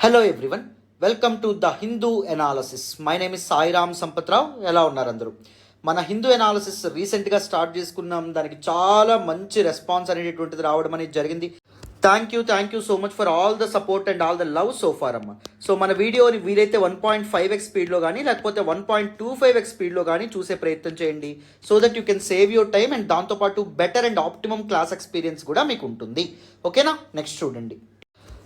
Hello everyone, welcome to the Hindu analysis. My name is Sairam Sampath Rao. ఎలా ఉన్నారు అందరూ? మన హిందూ ఎనాలసిస్ రీసెంట్గా స్టార్ట్ చేసుకున్నాం. దానికి చాలా మంచి రెస్పాన్స్ అనేటటువంటిది రావడం అనేది జరిగింది. Thank you so much for all the support and all the love so far అమ్మ. సో మన వీడియోని వీలైతే 1.5x స్పీడ్లో కానీ లేకపోతే 1.25x స్పీడ్లో కానీ చూసే ప్రయత్నం చేయండి. So that you can save your time and దాంతోపాటు better and optimum class experience కూడా మీకు ఉంటుంది. ఓకేనా? నెక్స్ట్ చూడండి.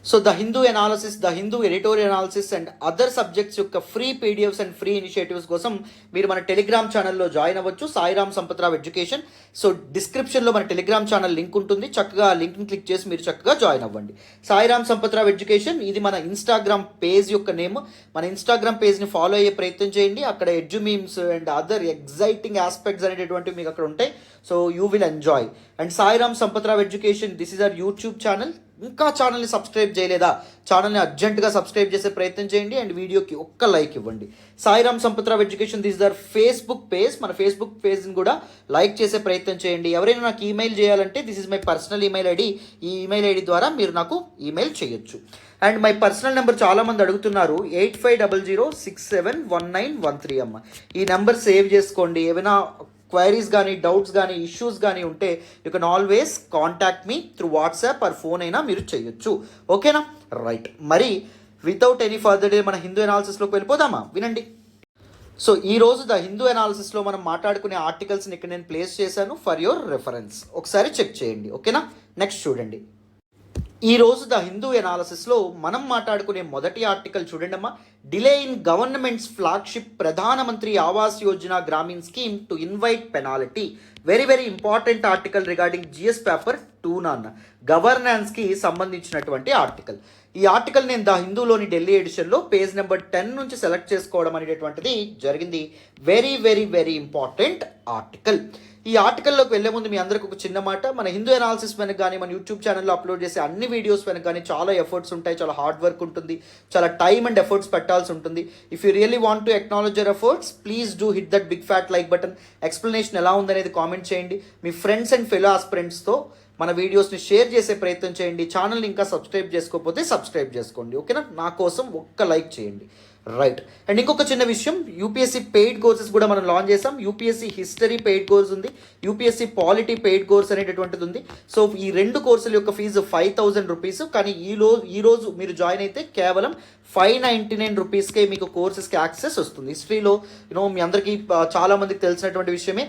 So the Hindu analysis, the Hindu editorial analysis and other subjects యొక్క free PDFs and free initiatives కోసం మీరు మన టెలిగ్రామ్ ఛానల్లో జాయిన్ అవ్వచ్చు, సాయిరామ్ సంపత్రావ్ ఎడ్యుకేషన్. సో డిస్క్రిప్షన్లో మన టెలిగ్రామ్ ఛానల్ లింక్ ఉంటుంది. చక్కగా ఆ లింక్ని క్లిక్ చేసి మీరు చక్కగా జాయిన్ అవ్వండి. సాయిరామ్ సంపత్రావ్ ఎడ్యుకేషన్ ఇది మన ఇన్స్టాగ్రామ్ పేజ్ యొక్క నేమ్. మన ఇన్స్టాగ్రామ్ పేజ్ని ఫాలో అయ్యే ప్రయత్నం చేయండి. అక్కడ edu memes and other exciting aspects అనేటటువంటివి మీకు అక్కడ ఉంటాయి. So you will enjoy. And Sairam Sampathrao education, this is our YouTube channel. ఇంకా ఛానల్ని సబ్స్క్రైబ్ చేయలేదా? ఛానల్ని అర్జెంటుగా సబ్స్క్రైబ్ చేసే ప్రయత్నం చేయండి అండ్ వీడియోకి ఒక్క లైక్ ఇవ్వండి. Sairam Sampathrao education, this the Facebook page. మన ఫేస్బుక్ పేజ్ని కూడా లైక్ చేసే ప్రయత్నం చేయండి. ఎవరైనా నాకు ఈమెయిల్ చేయాలంటే this is my personal email ID. ఈ ఈమెయిల్ ఐడి ద్వారా మీరు నాకు ఈమెయిల్ చేయొచ్చు. అండ్ మై పర్సనల్ నెంబర్ చాలామంది అడుగుతున్నారు, 8500671913 అమ్మ. ఈ నెంబర్ సేవ్ చేసుకోండి. ఏమైనా క్వైరీస్ కానీ డౌట్స్ కానీ ఇష్యూస్ కానీ ఉంటే you can always contact me through WhatsApp or phone అయినా మీరు చేయొచ్చు. ఓకేనా? రైట్. మరి వితౌట్ ఎనీ ఫర్దర్ డే మన హిందూ ఎనాలిసిస్లోకి వెళ్ళిపోదామా? వినండి. సో ఈరోజు ద హిందూ ఎనాలిసిస్లో మనం మాట్లాడుకునే ఆర్టికల్స్ని ఇక్కడ నేను ప్లేస్ చేశాను ఫర్ యువర్ రెఫరెన్స్. ఒకసారి చెక్ చేయండి. ఓకేనా? నెక్స్ట్ చూడండి. ఈరోజు ద హిందూ ఎనాలిసిస్లో మనం మాట్లాడుకునే మొదటి ఆర్టికల్ చూడండి అమ్మా. Delay in government's flagship Pradhan Mantri Awas Yojana Gramin scheme to invite penalty. Very very important article regarding GS paper 2 నాన్న గవర్నెన్స్కి సంబంధించినటువంటి ఆర్టికల్. ఈ ఆర్టికల్ నేను ద హిందూలోని ఢిల్లీ ఎడిషన్లో పేజ్ నెంబర్ 10 నుంచి సెలెక్ట్ చేసుకోవడం అనేటటువంటిది జరిగింది. Very very very important article. ఈ ఆర్టికల్లోకి వెళ్లే ముందు మీ అందరికి ఒక చిన్న మాట. మన హిందూ ఎనాలిసిస్ వెనక కానీ మన యూట్యూబ్ ఛానల్లో అప్లోడ్ చేసే అన్ని వీడియోస్ వెనక కానీ చాలా ఎఫర్ట్స్ ఉంటాయి, చాలా హార్డ్ వర్క్ ఉంటుంది, చాలా టైమ్ అండ్ ఎఫర్ట్స్ పెట్టాల్సి ఉంటుంది. If you really want to acknowledge your efforts, please do hit that big fat like button. Explanation ఎలా ఉందనేది కామెంట్ చేయండి. మీ ఫ్రెండ్స్ అండ్ ఫెలో ఆస్పిరెంట్స్తో మన వీడియోస్ని షేర్ చేసే ప్రయత్నం చేయండి. ఛానల్ని ఇంకా సబ్స్క్రైబ్ చేసుకోకపోతే సబ్స్క్రైబ్ చేసుకోండి. ఓకేనా? నా కోసం ఒక్క లైక్ చేయండి. రైట్. అండ్ ఇంకొక చిన్న విషయం, యూపీఎస్సీ పెయిడ్ కోర్సెస్ కూడా మనం లాంచ్ చేసాం. యూపీఎస్సీ హిస్టరీ పెయిడ్ కోర్స్ ఉంది, యూపీఎస్సీ పాలిటీ పెయిడ్ కోర్స్ అనేటటువంటిది ఉంది. సో ఈ రెండు కోర్సుల యొక్క ఫీజు 5000 రూపీస్. కానీ ఈరోజు మీరు జాయిన్ అయితే కేవలం 599 రూపీస్కే మీకు కోర్సెస్కి యాక్సెస్ వస్తుంది. హిస్టరీలో మీ అందరికీ చాలామందికి తెలిసినటువంటి విషయమే,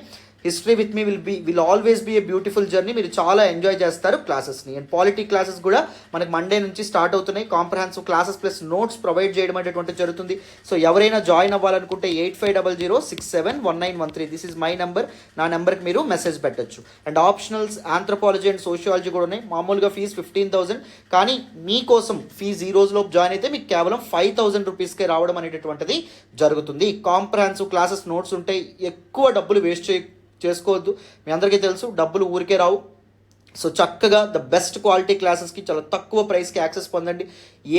history with me will always be a beautiful journey. మీరు చాలా ఎంజాయ్ చేస్తారు క్లాసెస్ని. అండ్ పాలిటీ క్లాసెస్ కూడా మనకి మండే నుంచి స్టార్ట్ అవుతున్నాయి. Comprehensive classes plus notes provide చేయడం అనేటువంటి జరుగుతుంది. సో ఎవరైనా జాయిన్ అవ్వాలనుకుంటే 8500671913 దిస్ ఇస్ మై నెంబర్. నా నెంబర్కి మీరు మెసేజ్ పెట్టచ్చు. And optionals anthropology and sociology కూడా ఉన్నాయి. మామూలుగా ఫీజు 15,000, కానీ మీకోసం ఫీజు ఈ రోజులోపు జాయిన్ అయితే మీకు కేవలం 5000 రూపీస్కే రావడం అనేటటువంటిది జరుగుతుంది. కాంప్రహెన్సివ్ క్లాసెస్ నోట్స్ ఉంటాయి. ఎక్కువ డబ్బులు వేస్ట్ చేసుకోవద్దు. మీ అందరికీ తెలుసు డబ్బులు ఊరికే రావు. సో చక్కగా ద బెస్ట్ క్వాలిటీ క్లాసెస్కి చాలా తక్కువ ప్రైస్కి యాక్సెస్ పొందండి.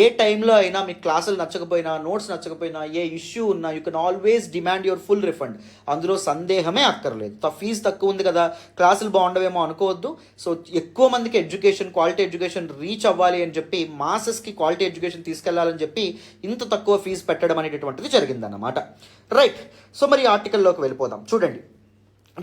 ఏ టైంలో అయినా మీకు క్లాసులు నచ్చకపోయినా, నోట్స్ నచ్చకపోయినా, ఏ ఇష్యూ ఉన్నా you can always demand your full refund. అందులో సందేహమే అక్కర్లేదు. ఫీజు తక్కువ ఉంది కదా, క్లాసులు బాగుండవేమో అనుకోవద్దు. సో ఎక్కువ మందికి ఎడ్యుకేషన్, క్వాలిటీ ఎడ్యుకేషన్ రీచ్ అవ్వాలి అని చెప్పి, మాసెస్కి క్వాలిటీ ఎడ్యుకేషన్ తీసుకెళ్లాలని చెప్పి ఇంత తక్కువ ఫీజు పెట్టడం అనేటటువంటిది జరిగిందన్నమాట. రైట్. సో మరి ఆర్టికల్లోకి వెళ్ళిపోదాం. చూడండి.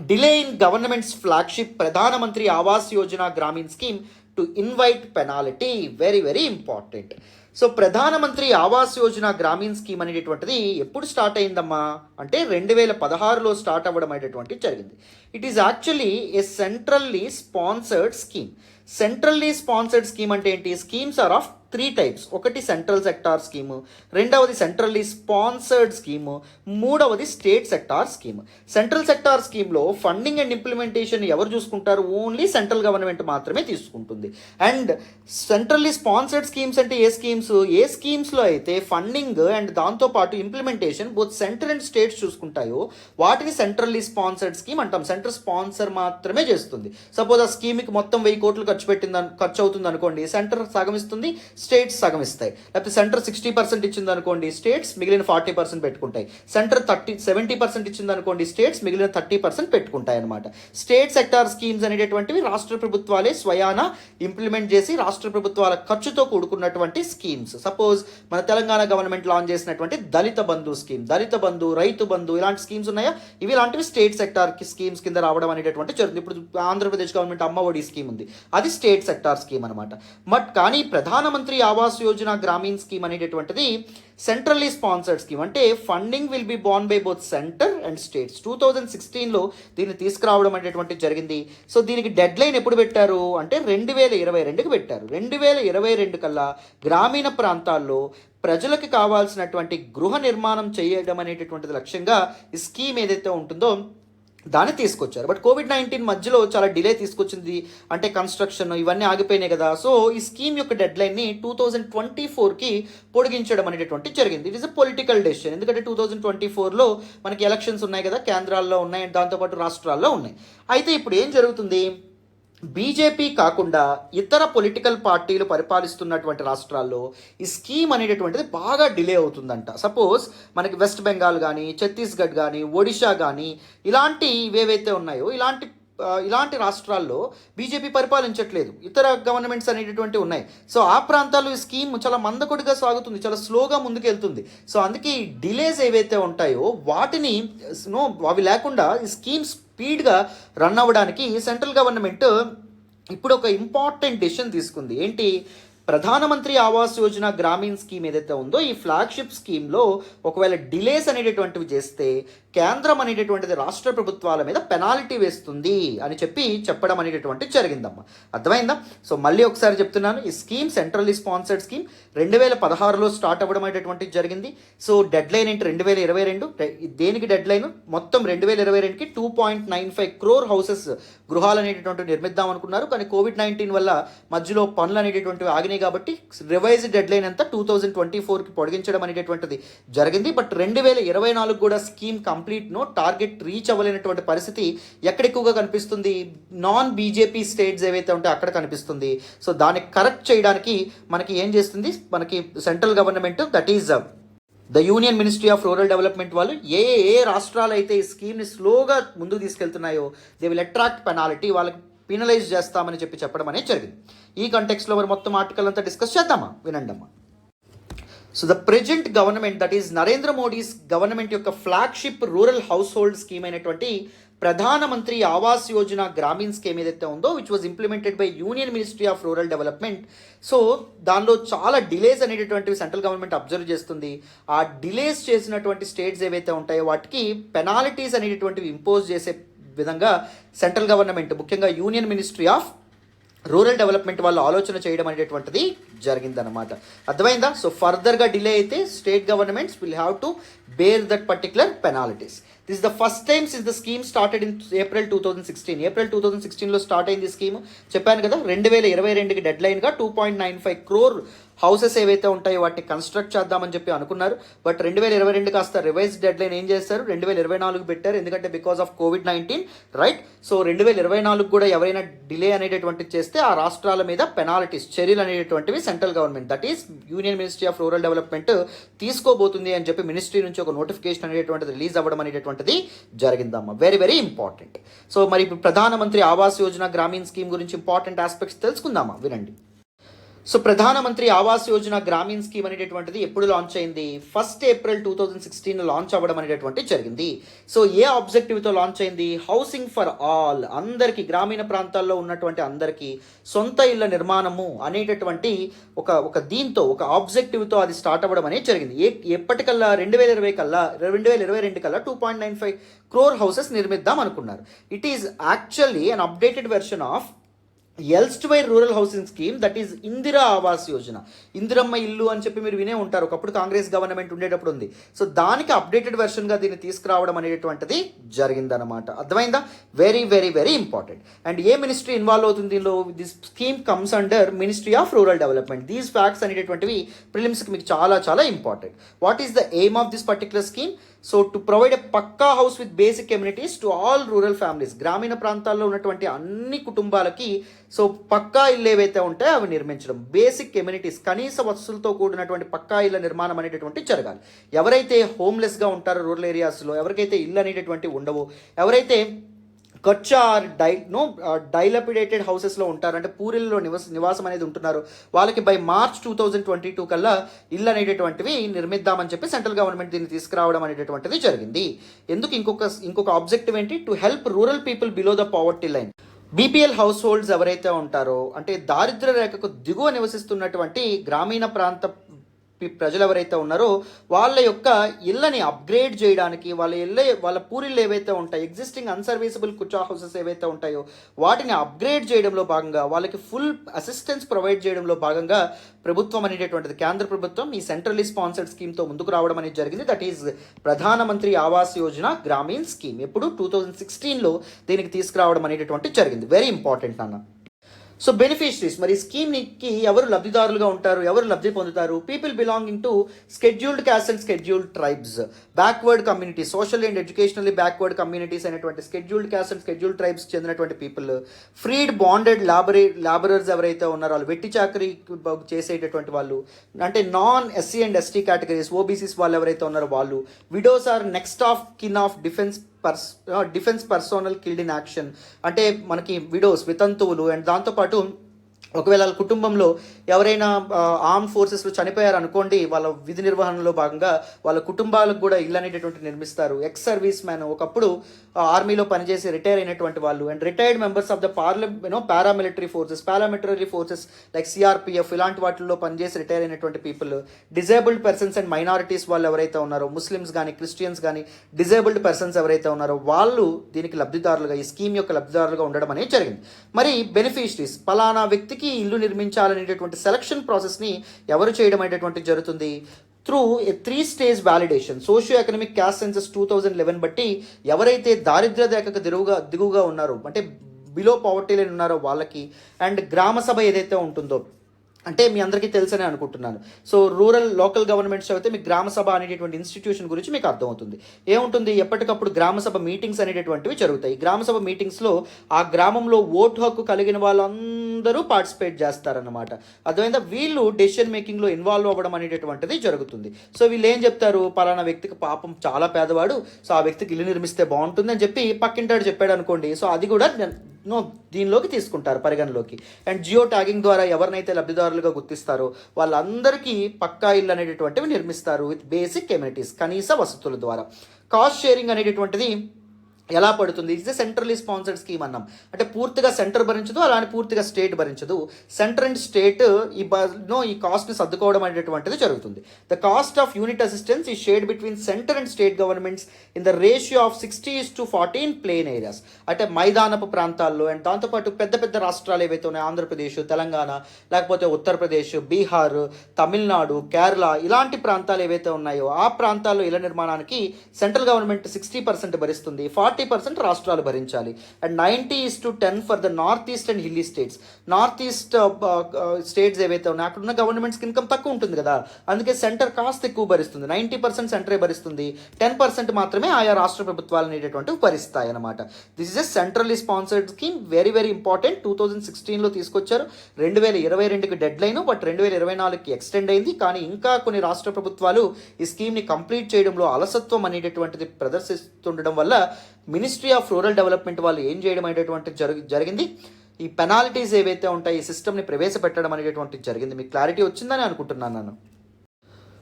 Delay in government's flagship Pradhan Mantri Awas Yojana Gramin scheme to invite penalty. Very very important. So ప్రధానమంత్రి ఆవాస్ యోజన గ్రామీణ్ స్కీమ్ అనేటటువంటిది ఎప్పుడు స్టార్ట్ అయిందమ్మా అంటే 2016లో స్టార్ట్ అవ్వడం అనేటటువంటిది జరిగింది. It is actually a centrally sponsored scheme. Centrally sponsored scheme అంటే ఏంటి? Schemes are of 3 types. ఒకటి సెంట్రల్ సెక్టార్ స్కీము, రెండవది సెంట్రల్లీ స్పాన్సర్డ్ స్కీము, మూడవది state sector scheme. Central sector స్కీమ్లో ఫండింగ్ అండ్ ఇంప్లిమెంటేషన్ ఎవరు చూసుకుంటారు? ఓన్లీ సెంట్రల్ గవర్నమెంట్ మాత్రమే తీసుకుంటుంది. అండ్ సెంట్రల్లీ స్పాన్సర్డ్ స్కీమ్స్ అంటే ఏ స్కీమ్స్లో అయితే ఫండింగ్ అండ్ దాంతోపాటు implementation both centre and states చూసుకుంటాయో వాటిని సెంట్రల్లీ స్పాన్సర్డ్ స్కీమ్ అంటాం. సెంటర్ స్పాన్సర్ మాత్రమే చేస్తుంది. సపోజ్ ఆ స్కీమ్కి మొత్తం 1000 కోట్లు ఖర్చు అవుతుంది అనుకోండి, సెంటర్ సగం ఇస్తుంది, స్టేట్స్ సగం ఇస్తాయి. లేకపోతే సెంటర్ 60% ఇచ్చింది అనుకోండి, స్టేట్స్ మిగిలిన 40% పెట్టుకుంటాయి. సెంటర్ 70% ఇచ్చింది అనుకోండి, స్టేట్స్ మిగిలిన 30% పెట్టుకుంటాయి అనమాట. స్టేట్ సెక్టార్ స్కీమ్స్ అనేటటువంటివి రాష్ట్ర ప్రభుత్వాలే స్వయాన ఇంప్లిమెంట్ చేసి రాష్ట్ర ప్రభుత్వాల ఖర్చుతో కూడుకున్నటువంటి స్కీమ్స్. సపోజ్ మన తెలంగాణ గవర్నమెంట్ లాంచ్ చేసినటువంటి దళిత బంధు స్కీమ్, దళిత బంధు, రైతు బంధు, ఇలాంటి స్కీమ్స్ ఉన్నాయా, ఇవి ఇలాంటివి స్టేట్ సెక్టార్ స్కీమ్స్ కింద రావడం అనేటటువంటి జరుగుతుంది. ఇప్పుడు ఆంధ్రప్రదేశ్ గవర్నమెంట్ అమ్మ ఒడి స్కీమ్ ఉంది, అది స్టేట్ సెక్టార్ స్కీమ్ అనమాట. బట్ కానీ ప్రధానమంత్రి ఆవాస్ యోజన గ్రామీణ్ స్కీమ్ అనేటటువంటిది సెంట్రల్లీ స్పాన్సర్డ్ స్కీమ్. అంటే funding will be borne by both centre and states. 2016లో దీన్ని తీసుకురావడం అనేటువంటిది జరిగింది. సో దీనికి డెడ్ లైన్ ఎప్పుడు పెట్టారు అంటే 2022కి పెట్టారు. 2022 కల్లా గ్రామీణ ప్రాంతాల్లో ప్రజలకు కావాల్సినటువంటి గృహ నిర్మాణం చేయడం అనేటటువంటిది లక్ష్యంగా ఈ స్కీమ్ ఏదైతే ఉంటుందో దాన్ని తీసుకొచ్చారు. బట్ కోవిడ్-19 మధ్యలో చాలా డిలే తీసుకొచ్చింది, అంటే కన్స్ట్రక్షన్ ఇవన్నీ ఆగిపోయినాయి కదా. సో ఈ స్కీమ్ యొక్క డెడ్ లైన్ని 2024కి పొడిగించడం అనేటటువంటి జరిగింది. It is a political decision. ఎందుకంటే 2024లో మనకి ఎలక్షన్స్ ఉన్నాయి కదా, కేంద్రాల్లో ఉన్నాయి అండ్ దాంతోపాటు రాష్ట్రాల్లో ఉన్నాయి. అయితే ఇప్పుడు ఏం జరుగుతుంది, బీజేపీ కాకుండా ఇతర పొలిటికల్ పార్టీలు పరిపాలిస్తున్నటువంటి రాష్ట్రాల్లో ఈ స్కీమ్ అనేటటువంటిది బాగా డిలే అవుతుందంట. సపోజ్ మనకి వెస్ట్ బెంగాల్ కానీ, ఛత్తీస్గఢ్ కానీ, ఒడిషా కానీ, ఇలాంటి ఇవేవైతే ఉన్నాయో ఇలాంటి రాష్ట్రాల్లో బీజేపీ పరిపాలించట్లేదు, ఇతర గవర్నమెంట్స్ అనేటటువంటి ఉన్నాయి. సో ఆ ప్రాంతాల్లో ఈ స్కీమ్ చాలా మందకొడిగా సాగుతుంది, చాలా స్లోగా ముందుకెళ్తుంది. సో అందుకే ఈ డిలేస్ ఏవైతే ఉంటాయో వాటిని అవి లేకుండా ఈ స్కీమ్స్ స్పీడ్గా రన్ అవ్వడానికి సెంట్రల్ గవర్నమెంట్ ఇప్పుడు ఒక ఇంపార్టెంట్ డెసిషన్ తీసుకుంది. ఏంటి, ప్రధానమంత్రి ఆవాస్ యోజన గ్రామీణ్ స్కీమ్ ఏదైతే ఉందో ఈ ఫ్లాగ్షిప్ స్కీమ్లో ఒకవేళ డిలేస్ అనేటటువంటివి చేస్తే కేంద్రం అనేటటువంటిది రాష్ట్ర ప్రభుత్వాల మీద పెనాల్టీ వేస్తుంది అని చెప్పడం అనేటటువంటిది జరిగిందమ్మా. అర్థమైందా? సో మళ్ళీ ఒకసారి చెప్తున్నాను, ఈ స్కీమ్ సెంట్రల్లీ స్పాన్సర్డ్ స్కీమ్ 2016లో స్టార్ట్ అవ్వడం అనేటటువంటిది జరిగింది. సో డెడ్ లైన్ ఏంటి 2022. దేనికి డెడ్ లైన్, మొత్తం 2022కి 2.95 crore హౌసెస్ గృహాలు అనేటటువంటివి నిర్మిద్దాం అనుకున్నారు. కానీ కోవిడ్-19 వల్ల మధ్యలో పనులు అనేటటువంటివి ఆగినాయి కాబట్టి రివైజ్డ్ డెడ్ లైన్ అంతా 2024కి పొడిగించడం అనేటటువంటిది జరిగింది. బట్ 2024 కూడా స్కీమ్ టార్గెట్ రీచ్ అవ్వలేనటువంటి పరిస్థితి ఎక్కడ ఎక్కువగా కనిపిస్తుంది, నాన్ బీజేపీ స్టేట్స్ ఏవైతే ఉంటే అక్కడ కనిపిస్తుంది. సో దాన్ని కరెక్ట్ చేయడానికి మనకి ఏం చేస్తుంది, మనకి central government that is the union ministry of rural development వాళ్ళు ఏ రాష్ట్రాలు అయితే ఈ స్కీమ్ని స్లోగా ముందుకు తీసుకెళ్తున్నాయో దే విల్ అట్రాక్ట్ పెనాల్టీ, వాళ్ళకి పీనలైజ్ చేస్తామని చెప్పడం అనేది జరిగింది. ఈ కంటెక్స్లో మరి మొత్తం ఆర్టికల్ అంతా డిస్కస్ చేద్దామా, వినండమ్మా. So the present government that is Narendra Modi's government యొక్క flagship rural household scheme అయినటువంటి ప్రధానమంత్రి ఆవాస్ యోజన గ్రామీణ్ స్కీమ్ ఏదైతే ఉందో which was implemented by union ministry of rural development. So దానిలో చాలా డిలేస్ అనేటటువంటివి సెంట్రల్ గవర్నమెంట్ అబ్జర్వ్ చేస్తుంది. ఆ డిలేస్ చేసినటువంటి స్టేట్స్ ఏవైతే ఉంటాయో వాటికి పెనాల్టీస్ అనేటటువంటివి ఇంపోజ్ చేసే విధంగా సెంట్రల్ గవర్నమెంట్, ముఖ్యంగా union ministry of rural development వాళ్ళు ఆలోచన చేయడం అనేటటువంటిది జరిగిందనమాట. అర్థమైందా? సో ఫర్దర్గా డిలే అయితే state governments will have to bear that particular penalties. This the first time since the scheme started in April 2016. April 2016లో స్టార్ట్ అయింది స్కీమ్. చెప్పాను కదా 2022కి డెడ్ లైన్గా 2.95 crore హౌసెస్ ఏవైతే ఉంటాయో వాటిని కన్స్ట్రక్ట్ చేద్దామని అనుకున్నారు. బట్ 2022 కాస్త రివైజ్ డెడ్ లైన్ ఏం చేస్తారు, 2024 పెట్టారు. ఎందుకంటే because of COVID-19, right? So 2024 కూడా ఎవరైనా డిలే అనేటటువంటిది చేస్తే ఆ రాష్ట్రాల మీద పెనాల్టీస్, చర్యలు అనేటటువంటివి central government that is union ministry of rural development తీసుకోబోతుంది అని మినిస్ట్రీ నుంచి ఒక నోటిఫికేషన్ అనేటటువంటిది రిలీజ్ అవ్వడం అనేటటువంటిది జరిగిందమ్మా. Very very important. సో మరి ఇప్పుడు ప్రధానమంత్రి ఆవాస్ యోజన గ్రామీణ్ స్కీమ్ గురించి ఇంపార్టెంట్ ఆస్పెక్ట్స్ తెలుసుకుందామా, వినండి. సో ప్రధానమంత్రి ఆవాస్ యోజన గ్రామీణ్ స్కీమ్ అనేటటువంటిది ఎప్పుడు లాంచ్ అయింది, 1 April 2016 లాంచ్ అవ్వడం అనేటటువంటి జరిగింది. సో ఏ ఆబ్జెక్టివ్తో లాంచ్ అయింది, హౌసింగ్ ఫర్ ఆల్, అందరికీ, గ్రామీణ ప్రాంతాల్లో ఉన్నటువంటి అందరికీ సొంత ఇళ్ల నిర్మాణము అనేటటువంటి ఒక దీంతో ఒక ఆబ్జెక్టివ్తో అది స్టార్ట్ అవ్వడం అనేది జరిగింది. ఎప్పటికల్లా 2022 కల్లా 2.95 crore హౌసెస్ నిర్మిద్దాం అనుకున్నారు. It is actually an updated version of erstwhile rural housing scheme that is Indira Awas Yojana. Indiramma ఇల్లు అని మీరు వినే ఉంటారు, ఒకప్పుడు కాంగ్రెస్ గవర్నమెంట్ ఉండేటప్పుడు ఉంది. సో దానికి అప్డేటెడ్ వెర్షన్గా దీన్ని తీసుకురావడం అనేటువంటిది జరిగిందనమాట. అర్థమైందా? Very very very important. And a ministry involve అవుతుంది దీనిలో, this scheme comes under ministry of rural development. These facts అనేటటువంటివి ప్రిలిమ్స్కి మీకు చాలా చాలా important. What is the aim of this particular scheme? So to provide a pucca house with basic communities to all rural families, గ్రామీణ ప్రాంతాల్లో ఉన్నటువంటి అన్ని కుటుంబాలకి సో పక్కా ఇల్లు ఏవైతే ఉంటాయో అవి నిర్మించడం, బేసిక్ కమ్యూనిటీస్ కనీస వసతులతో కూడినటువంటి పక్కా ఇళ్ళ నిర్మాణం అనేటటువంటి జరగాలి. ఎవరైతే హోమ్లెస్గా ఉంటారో రూరల్ ఏరియాస్లో, ఎవరికైతే ఇల్లు అనేటటువంటి ఉండవో, ఎవరైతే కచ్చా డైలపిడేటెడ్ హౌసెస్లో ఉంటారు, అంటే పూరిల్లో నివాసం అనేది ఉంటున్నారు, వాళ్ళకి బై మార్చ్ 2022 కల్లా ఇల్లు అనేటటువంటివి నిర్మిద్దామని చెప్పి సెంట్రల్ గవర్నమెంట్ దీన్ని తీసుకురావడం అనేటటువంటిది జరిగింది. ఎందుకు ఇంకొక ఆబ్జెక్టివ్ ఏంటి, to help rural people below the poverty line. BPL house holds ఎవరైతే ఉంటారో, అంటే దారిద్ర్య రేఖకు దిగువ నివసిస్తున్నటువంటి గ్రామీణ ప్రాంత ప్రజలు ఎవరైతే ఉన్నారో వాళ్ళ యొక్క ఇళ్ళని అప్గ్రేడ్ చేయడానికి, వాళ్ళ పూరిళ్ళు ఏవైతే ఉంటాయో, ఎగ్జిస్టింగ్ అన్సర్వీసబుల్ కుచా హౌసెస్ ఏవైతే ఉంటాయో వాటిని అప్గ్రేడ్ చేయడంలో భాగంగా, వాళ్ళకి ఫుల్ అసిస్టెన్స్ ప్రొవైడ్ చేయడంలో భాగంగా ప్రభుత్వం అనేటటువంటిది, కేంద్ర ప్రభుత్వం ఈ సెంట్రల్లీ స్పాన్సర్డ్ స్కీమ్తో ముందుకు రావడం అనేది జరిగింది. దట్ ఈజ్ ప్రధానమంత్రి ఆవాస్ యోజన గ్రామీణ్ స్కీమ్. ఎప్పుడు 2016లో దీనికి తీసుకురావడం అనేటటువంటి జరిగింది. వెరీ ఇంపార్టెంట్ అన్న. సో బెనిఫిషరీస్, మరి ఈ స్కీమ్కి ఎవరు లబ్ధిదారులుగా ఉంటారు, ఎవరు లబ్ధి పొందుతారు? People belonging to scheduled caste and scheduled tribes, backward communities, social and educationally backward communities అనేటువంటి స్కెడ్యూల్డ్ క్యాస్ట్ అండ్ స్కెడ్యూల్డ్ ట్రైబ్స్కి చెందినటువంటి పీపుల్, ఫ్రీడ్ బాండెడ్ లాబరర్స్ ఎవరైతే ఉన్నారో, వాళ్ళు వెట్టి చాకరీ చేసేటటువంటి వాళ్ళు, అంటే non SC and ST categories, OBCs వాళ్ళు ఎవరైతే ఉన్నారో వాళ్ళు, widows or next of kin of defence personnel killed in action, అంటే మనకి విడోస్ వితంతువులు, అండ్ దాంతోపాటు ఒకవేళ వాళ్ళ కుటుంబంలో ఎవరైనా ఆర్మ్ ఫోర్సెస్లో చనిపోయారు అనుకోండి, వాళ్ళ విధి నిర్వహణలో భాగంగా వాళ్ళ కుటుంబాలకు కూడా ఇల్లు అనేటటువంటి నిర్మిస్తారు. ఎక్స్ సర్వీస్ మ్యాన్, ఒకప్పుడు ఆర్మీలో పనిచేసి రిటైర్ అయినటువంటి వాళ్ళు, and retired members of the paramilitary forces like CRPF ఇలాంటి వాటిల్లో పనిచేసి రిటైర్ అయినటువంటి people, disabled persons and minorities వాళ్ళు ఎవరైతే ఉన్నారో, ముస్లిమ్స్ కానీ క్రిస్టియన్స్ కానీ డిజేబుల్డ్ పర్సన్స్ ఎవరైతే ఉన్నారో వాళ్ళు దీనికి లబ్ధిదారులుగా, ఈ స్కీమ్ యొక్క లబ్ధిదారులుగా ఉండడం అనేది జరిగింది. మరి బెనిఫిషరీస్, పలానా వ్యక్తికి ఇల్లు నిర్మించాలనేటటువంటి సెలక్షన్ ప్రాసెస్ని ఎవరు చేయడం అనేటటువంటి జరుగుతుంది? Through a 3 stage validation. Socio economic caste census 2011 బట్టి ఎవరైతే దారిద్ర్య రేఖకు దిగువగా ఉన్నారో, అంటే బిలో పావర్టీ లైన్ ఉన్నారో వాళ్ళకి, అండ్ గ్రామ సభ ఏదైతే ఉంటుందో, అంటే మీ అందరికీ తెలుసనే అనుకుంటున్నాను. సో లోకల్ గవర్నమెంట్స్ అయితే మీకు గ్రామ సభ అనేటటువంటి ఇన్స్టిట్యూషన్ గురించి మీకు అర్థమవుతుంది. ఏముంటుంది, ఎప్పటికప్పుడు గ్రామ సభ మీటింగ్స్ అనేటటువంటివి జరుగుతాయి. గ్రామ సభ మీటింగ్స్లో ఆ గ్రామంలో ఓటు హక్కు కలిగిన వాళ్ళందరూ పార్టిసిపేట్ చేస్తారన్నమాట. అర్థమైందా? వీళ్ళు డెసిషన్ మేకింగ్లో ఇన్వాల్వ్ అవ్వడం అనేటటువంటిది జరుగుతుంది. సో వీళ్ళు ఏం చెప్తారు, పలానా వ్యక్తికి పాపం చాలా పేదవాడు, సో ఆ వ్యక్తికి ఇల్లు నిర్మిస్తే బాగుంటుంది అని చెప్పి పక్కింటాడు చెప్పాడు అనుకోండి, సో అది కూడా దీనిలోకి తీసుకుంటారు పరిగణలోకి. అండ్ జియో ట్యాగింగ్ ద్వారా ఎవరినైతే లబ్ధిదారులుగా గుర్తిస్తారో వాళ్ళందరికీ పక్కా ఇల్లు అనేటటువంటివి నిర్మిస్తారు విత్ బేసిక్ కమ్యూనిటీస్, కనీస వసతుల ద్వారా. కాస్ట్ షేరింగ్ అనేటటువంటిది ఎలా పడుతుంది? It's a centrally sponsored scheme అన్నాం. అంటే పూర్తిగా సెంటర్ భరించదు, అలానే పూర్తిగా స్టేట్ భరించదు. సెంటర్ అండ్ స్టేట్ ఈ కాస్ట్ని సర్దుకోవడం అనేటటువంటిది జరుగుతుంది. The cost of unit assistance is shared between centre and state governments in the ratio of 60:40 in plain areas, అంటే మైదానపు ప్రాంతాల్లో, అండ్ దాంతోపాటు పెద్ద పెద్ద రాష్ట్రాలు ఏవైతే ఉన్నాయో, ఆంధ్రప్రదేశ్, తెలంగాణ, లేకపోతే ఉత్తరప్రదేశ్, బీహార్, తమిళనాడు, కేరళ ఇలాంటి ప్రాంతాలు ఏవైతే ఉన్నాయో ఆ ప్రాంతాల్లో ఇళ్ల నిర్మాణానికి సెంట్రల్ గవర్నమెంట్ 60% భరిస్తుంది, 40% రాష్ట్రాలు భరించాలి. And 90:10 for the north east and hilly states. North east states ఏవైతే ఉన్నాయో అక్కడ ఉన్న గవర్నమెంట్స్కి ఇన్కమ్ తక్కువ ఉంటుంది కదా, అందుకే సెంటర్ కాస్త ఎక్కువ భరిస్తుంది. 90% సెంటరే భరిస్తుంది, 10% మాత్రమే ఆయా రాష్ట్ర ప్రభుత్వాలు అనేటటువంటివి భరిస్తాయి అన్నమాట. This is a centrally sponsored scheme, very very important. 2016లో తీసుకొచ్చారు, 2022కి డెడ్ లైన్, బట్ 2024కి ఎక్స్టెండ్ అయింది. కానీ ఇంకా కొన్ని రాష్ట్ర ప్రభుత్వాలు ఈ స్కీమ్ని కంప్లీట్ చేయడంలో అలసత్వం అనేటటువంటిది ప్రదర్శిస్తుండడం వల్ల మినిస్ట్రీ ఆఫ్ రూరల్ డెవలప్మెంట్ వాళ్ళు ఏం చేయడం అనేటటువంటి జరిగింది, ఈ పెనాల్టీస్ ఏవైతే ఉంటాయి ఈ సిస్టమ్ని ప్రవేశపెట్టడం అనేటటువంటిది జరిగింది. మీకు క్లారిటీ వచ్చిందని అనుకుంటున్నాను నేను.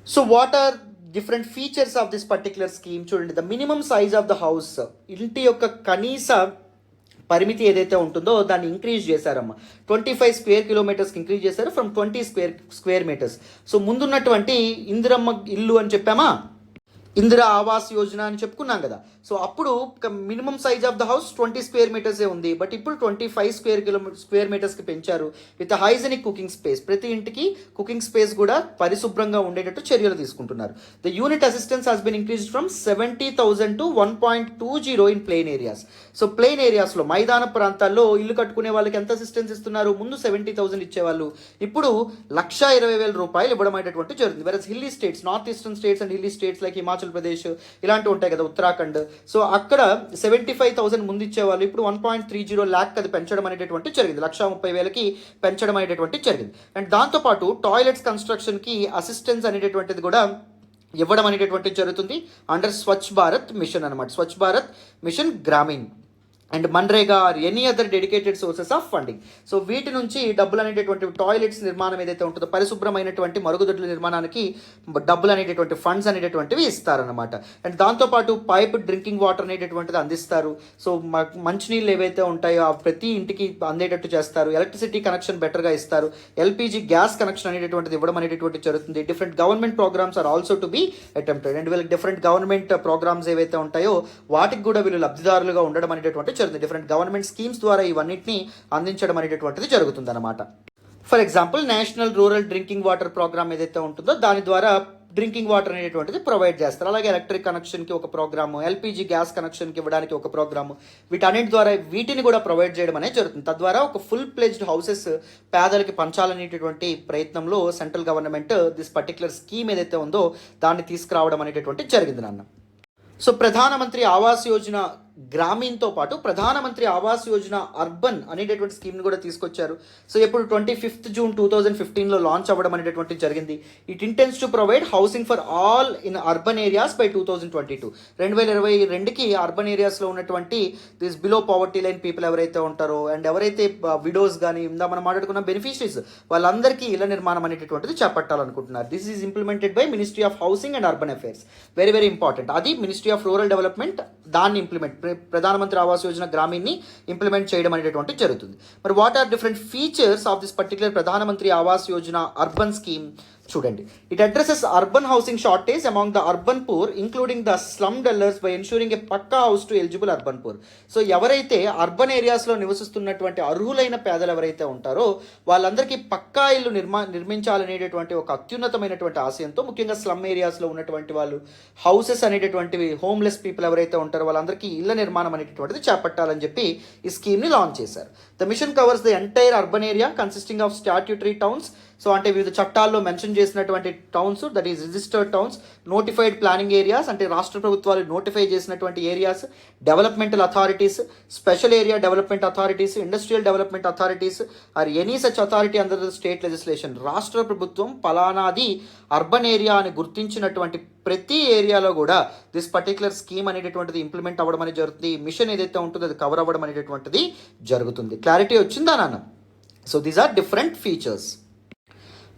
So what are different features of this particular scheme? చూడండి, the minimum size of the house, ఇంటి యొక్క కనీస పరిమితి ఏదైతే ఉంటుందో దాన్ని ఇంక్రీజ్ చేశారమ్మా. 25 స్క్వేర్ కిలోమీటర్స్కి ఇంక్రీజ్ చేశారు, ఫ్రమ్ 20 స్క్వేర్ మీటర్స్. సో ముందున్నటువంటి ఇందిరమ్మ ఇల్లు అని చెప్పామా, ఇందిరా ఆవాస్ యోజన అని చెప్పుకున్నాం కదా. సో అప్పుడు minimum size of the house 20 square మీటర్సే ఉంది, బట్ ఇప్పుడు 25 స్క్వేర్ మీటర్స్కి పెంచారు విత్ హైజెనిక్ కుకింగ్ స్పేస్. ప్రతి ఇంటికి కుకింగ్ స్పేస్ కూడా పరిశుభ్రంగా ఉండేటట్టు చర్యలు తీసుకుంటున్నారు. The unit assistance has been increased from 70,000 to 1.20 in plain areas. So plain ఏరియాస్లో మైదాన ప్రాంతాల్లో ఇల్లు కట్టుకునే వాళ్ళకి ఎంత అసిస్టెన్స్ ఇస్తున్నారు? ముందు 70,000 ఇచ్చేవాళ్ళు, ఇప్పుడు 1,20,000 రూపాయలు ఇవ్వడం అనేటువంటి జరుగుతుంది. Versus hilly states, north eastern states and hilly states like Himachal Pradesh ఇలాంటివి ఉంటాయి కదా, ఉత్తరాఖండ్, సో అక్కడ 75,000 ముందు ఇచ్చేవాళ్ళు, ఇప్పుడు 1.30 lakh అది పెంచడం అనేటటువంటి జరిగింది. 1,30,000కి పెంచడం అనేటటువంటి జరిగింది. అండ్ దాంతోపాటు టాయిలెట్స్ కన్స్ట్రక్షన్కి అసిస్టెన్స్ అనేటటువంటిది కూడా ఇవ్వడం అనేటటువంటి జరుగుతుంది అండర్ స్వచ్ఛ భారత్ మిషన్ అనమాట. Swachh Bharat mission Gramin and MNREGA or any other dedicated sources of funding. So వీటి నుంచి డబ్బులు అనేటటువంటి టాయిలెట్స్ నిర్మాణం ఏదైతే ఉంటుందో, పరిశుభ్రమైనటువంటి మరుగుదొడ్ల నిర్మాణానికి డబ్బులు అనేటటువంటి ఫండ్స్ అనేటటువంటివి ఇస్తారనమాట. అండ్ దాంతోపాటు పైప్ డ్రింకింగ్ వాటర్ అనేటటువంటిది అందిస్తారు. సో మంచినీళ్ళు ఏవైతే ఉంటాయో ఆ ప్రతి ఇంటికి అందేటట్టు చేస్తారు. ఎలక్ట్రిసిటీ కనెక్షన్ బెటర్గా ఇస్తారు. ఎల్పిజి గ్యాస్ కనెక్షన్ అనేటటువంటిది ఇవ్వడం అనేటటువంటి జరుగుతుంది. Different government programmes are also to be attempted. And వీళ్ళకి డిఫరెంట్ గవర్నమెంట్ ప్రోగ్రామ్స్ ఏవైతే ఉంటాయో వాటికి కూడా వీళ్ళు లబ్ధిదారులుగా ఉండడం అనేటటువంటి జరుగుతుంది. డిఫరెంట్ గవర్నమెంట్ స్కీమ్స్ ద్వారా ఇవన్నిటిని అందించడం అనేటటువంటిది జరుగుతుంది అనమాట. For example national rural drinking water programme ఏదైతే ఉంటుందో దాని ద్వారా డ్రింకింగ్ వాటర్ అనేటువంటిది ప్రొవైడ్ చేస్తారు. అలాగే ఎలక్ట్రిక్ కనెక్షన్కి ఒక ప్రోగ్రాము, ఎల్పిజి గ్యాస్ కనెక్షన్కి ఇవ్వడానికి ఒక ప్రోగ్రాము, వీటన్నిటి ద్వారా వీటిని కూడా ప్రొవైడ్ చేయడం అనేది జరుగుతుంది. తద్వారా ఒక ఫుల్ ప్లెజ్డ్ హౌసెస్ పేదలకి పంచాలనేటటువంటి ప్రయత్నంలో central government this particular scheme ఏదైతే ఉందో దాన్ని తీసుకురావడం అనేటటువంటి జరిగింది నాన్న. సో ప్రధానమంత్రి ఆవాస్ యోజన గ్రామీణ్తో పాటు ప్రధానమంత్రి ఆవాస్ యోజన అర్బన్ అనేటటువంటి స్కీమ్ని కూడా తీసుకొచ్చారు. సో ఇప్పుడు 25 జూన్ 2015లో లాంచ్ అవ్వడం అనేటటువంటి జరిగింది. It intends to provide housing for all in urban areas by 2022. 2022కి అర్బన్ ఏరియాస్లో ఉన్నటువంటి this below poverty line people ఎవరైతే ఉంటారో అండ్ ఎవరైతే విడోస్ కానీ ఇందా మనం మాట్లాడుకున్న బెనిఫిషరీస్ వాళ్ళందరికీ ఇళ్ల నిర్మాణం అనేటటువంటిది చేపట్టాలనుకుంటున్నారు. This is implemented by ministry of housing and urban affairs. Very very important. అది మినిస్ట్రీ ఆఫ్ రూరల్ డెవలప్మెంట్ దాన్ని ఇంప్లిమెంట్ ప్రధానమంత్రి ఆవాస్ యోజన గ్రామీణ్ని ఇంప్లిమెంట్ చేయడం అనేటటువంటి జరుగుతుంది. మరి what are different features of this particular Pradhan Mantri Awas Yojana urban scheme? చూడండి, it addresses urban housing shortage among the urban poor including the slum dwellers by ensuring a pucca house to eligible urban poor. So ఎవరైతే urban ఏరియాస్లో నివసిస్తున్నటువంటి అర్హులైన పేదలు ఎవరైతే ఉంటారో వాళ్ళందరికీ పక్కా ఇల్లు నిర్మించాలనేటటువంటి ఒక అత్యున్నతమైనటువంటి ఆశయంతో, ముఖ్యంగా స్లమ్ ఏరియాస్లో ఉన్నటువంటి వాళ్ళు, హౌసెస్ అనేటటువంటివి హోమ్లెస్ పీపుల్ ఎవరైతే ఉంటారో వాళ్ళందరికీ ఇళ్ల నిర్మాణం అనేటటువంటిది చేపట్టాలని చెప్పి ఈ స్కీమ్ని లాంచ్ చేశారు. The mission covers the entire urban area consisting of statutory towns. So అంటే వివిధ చట్టాల్లో మెన్షన్ చేసినటువంటి towns, that is registered towns, notified planning areas అంటే రాష్ట్ర ప్రభుత్వాలు నోటిఫై చేసినటువంటి areas, developmental authorities, special area development authorities, industrial development authorities or any such authority under the state legislation. రాష్ట్ర ప్రభుత్వం పలానాది అర్బన్ ఏరియా అని గుర్తించినటువంటి ప్రతి ఏరియాలో కూడా దిస్ పర్టికులర్ స్కీమ్ అనేటటువంటిది ఇంప్లిమెంట్ అవ్వడం అనేది జరుగుతుంది. మిషన్ ఏదైతే ఉంటుందో అది కవర్ అవ్వడం అనేటటువంటిది జరుగుతుంది. క్లారిటీ వచ్చిందా నాన్న? So these are different features.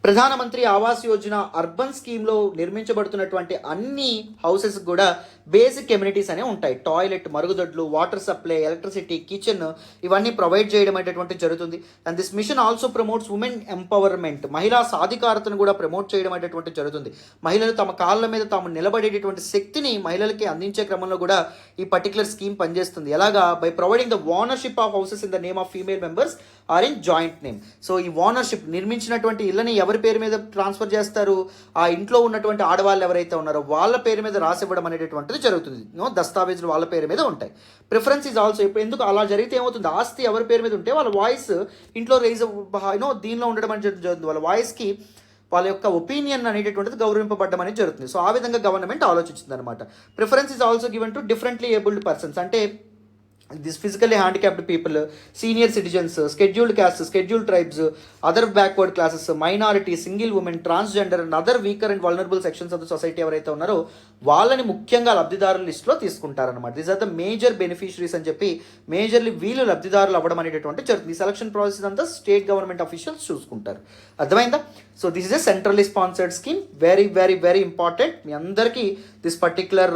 Pradhan Mantri Awas Yojana urban స్కీమ్లో నిర్మించబడుతున్నటువంటి అన్ని హౌసెస్ కూడా బేసిక్ ఎమ్యూనిటీస్ అనే ఉంటాయి. టాయిలెట్, మరుగుదొడ్లు, వాటర్ సప్లై, ఎలక్ట్రిసిటీ, కిచెన్ ఇవన్నీ ప్రొవైడ్ చేయడం అనేటువంటి జరుగుతుంది. And this mission also promotes women empowerment, మహిళా సాధికారతను కూడా ప్రమోట్ చేయడం అనేటువంటి జరుగుతుంది. మహిళలు తమ కాళ్ళ మీద తాము నిలబడేటటువంటి శక్తిని మహిళలకి అందించే క్రమంలో కూడా ఈ పర్టికులర్ స్కీమ్ పనిచేస్తుంది. ఎలాగా? By providing the ownership of houses in the name of female members or in joint name. So ఈ ఓనర్షిప్ నిర్మించినటువంటి ఇళ్ళని ఎవరి పేరు మీద ట్రాన్స్ఫర్ చేస్తారు? ఆ ఇంట్లో ఉన్నటువంటి ఆడవాళ్ళు ఎవరైతే ఉన్నారో వాళ్ళ పేరు మీద రాసివ్వడం అనేటటువంటిది జరుగుతుంది. దస్తావేజులు వాళ్ళ పేరు మీద ఉంటాయి. ప్రిఫరెన్స్ ఈజ్ ఆల్సో, ఇప్పుడు ఎందుకు అలా జరిగితే ఏమవుతుంది? ఆస్తి ఎవరి పేరు మీద ఉంటే వాళ్ళ వాయిస్ ఇంట్లో రైజ్ దీనిలో ఉండడం అనేది జరుగుతుంది. వాళ్ళ వాయిస్కి వాళ్ళ యొక్క ఒపీనియన్ అనేటటువంటిది గౌరవింపబడడం అనేది జరుగుతుంది. సో ఆ విధంగా గవర్నమెంట్ ఆలోచించింది అనమాట. Preference is also given to differently abled persons, అంటే this physically handicapped people, senior citizens, scheduled caste, scheduled tribes, other backward classes, minority, single women, transgender and other weaker and vulnerable sections of the society ఎవరైతే ఉన్నారో వాళ్ళని ముఖ్యంగా లబ్ధిదారుల లిస్టులో తీసుకుంటారనమాట. These are the major beneficiaries అని చెప్పి majorly వీళ్ళు లబ్ధిదారులు అవ్వడం అనేటటువంటి జరుగుతుంది. ఈ సెలక్షన్ ప్రాసెస్ అంతా స్టేట్ గవర్నమెంట్ అఫీషియల్స్ చూసుకుంటారు. అర్థమైందా? So this is a centrally sponsored scheme. Very very very important. మీ అందరికీ దిస్ పర్టికులర్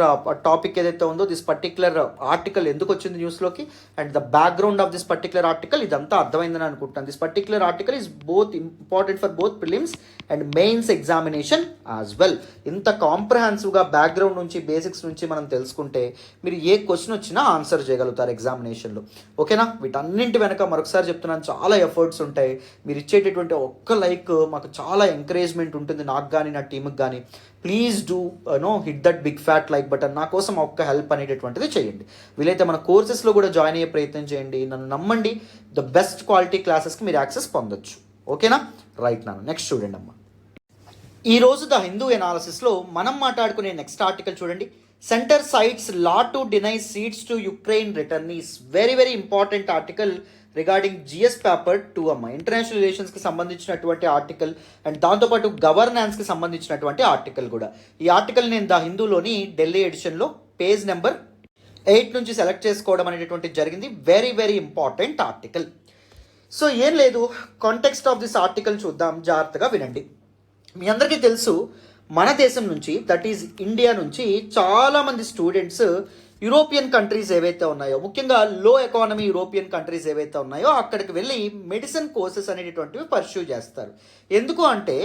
టాపిక్ ఏదైతే ఉందో, దిస్ పర్టికులర్ ఆర్టికల్ ఎందుకు వచ్చింది న్యూస్లో ఆర్టికల్స్లోకి. And the background of this particular article ఇదంతా అర్థమైందని అనుకుంటాను. This particular article is both important for both prelims and mains examination as well. ఇంత కాంప్రహెన్సివ్గా బ్యాక్గ్రౌండ్ నుంచి బేసిక్స్ నుంచి మనం తెలుసుకుంటే మీరు ఏ క్వశ్చన్ వచ్చినా ఆన్సర్ చేయగలుగుతారు ఎగ్జామినేషన్లో. ఓకేనా? వీటన్నింటి వెనక మరొకసారి చెప్తున్నాను, చాలా ఎఫర్ట్స్ ఉంటాయి. మీరు ఇచ్చేటటువంటి ఒక్క లైక్ మాకు చాలా ఎంకరేజ్మెంట్ ఉంటుంది, నాకు కానీ నా టీంకి కానీ. Please do hit that big fat like button. నా కోసం ఒక్క హెల్ప్ అనేటటువంటిది చేయండి. వీలైతే మన కోర్సెస్లో కూడా జాయిన్ అయ్యే ప్రయత్నం చేయండి. నన్ను నమ్మండి, ద బెస్ట్ క్వాలిటీ క్లాసెస్కి మీరు యాక్సెస్ పొందొచ్చు. ఓకేనా? రైట్ నాన్న, నెక్స్ట్ చూడండి అమ్మా. ఈరోజు ద హిందూ ఎనాలిసిస్లో మనం మాట్లాడుకునే నెక్స్ట్ ఆర్టికల్ చూడండి. Centre cites law to deny seats to Ukraine returnees. Very very important article regarding GS paper 2 అమ్మ. ఇంటర్నేషనల్ రిలేషన్స్కి సంబంధించినటువంటి ఆర్టికల్ అండ్ దాంతోపాటు గవర్నాన్స్కి సంబంధించినటువంటి ఆర్టికల్ కూడా. ఈ ఆర్టికల్ నేను ద హిందూలోని ఢిల్లీ ఎడిషన్లో పేజ్ నెంబర్ 8 నుంచి సెలెక్ట్ చేసుకోవడం అనేటటువంటిది జరిగింది. Very very important article. So ఏం లేదు, కాంటెక్స్ట్ ఆఫ్ దిస్ ఆర్టికల్ చూద్దాం, జాగ్రత్తగా వినండి. మీ అందరికీ తెలుసు, మన దేశం నుంచి, దట్ ఈజ్ ఇండియా నుంచి చాలామంది స్టూడెంట్స్ యూరోపియన్ కంట్రీస్ ఏవైతే ఉన్నాయో, ముఖ్యంగా లో ఎకానమీ యూరోపియన్ కంట్రీస్ ఏవైతే ఉన్నాయో అక్కడికి వెళ్ళి మెడిసిన్ కోర్సెస్ అనేటటువంటివి పర్స్యూ చేస్తారు. ఎందుకు అంటే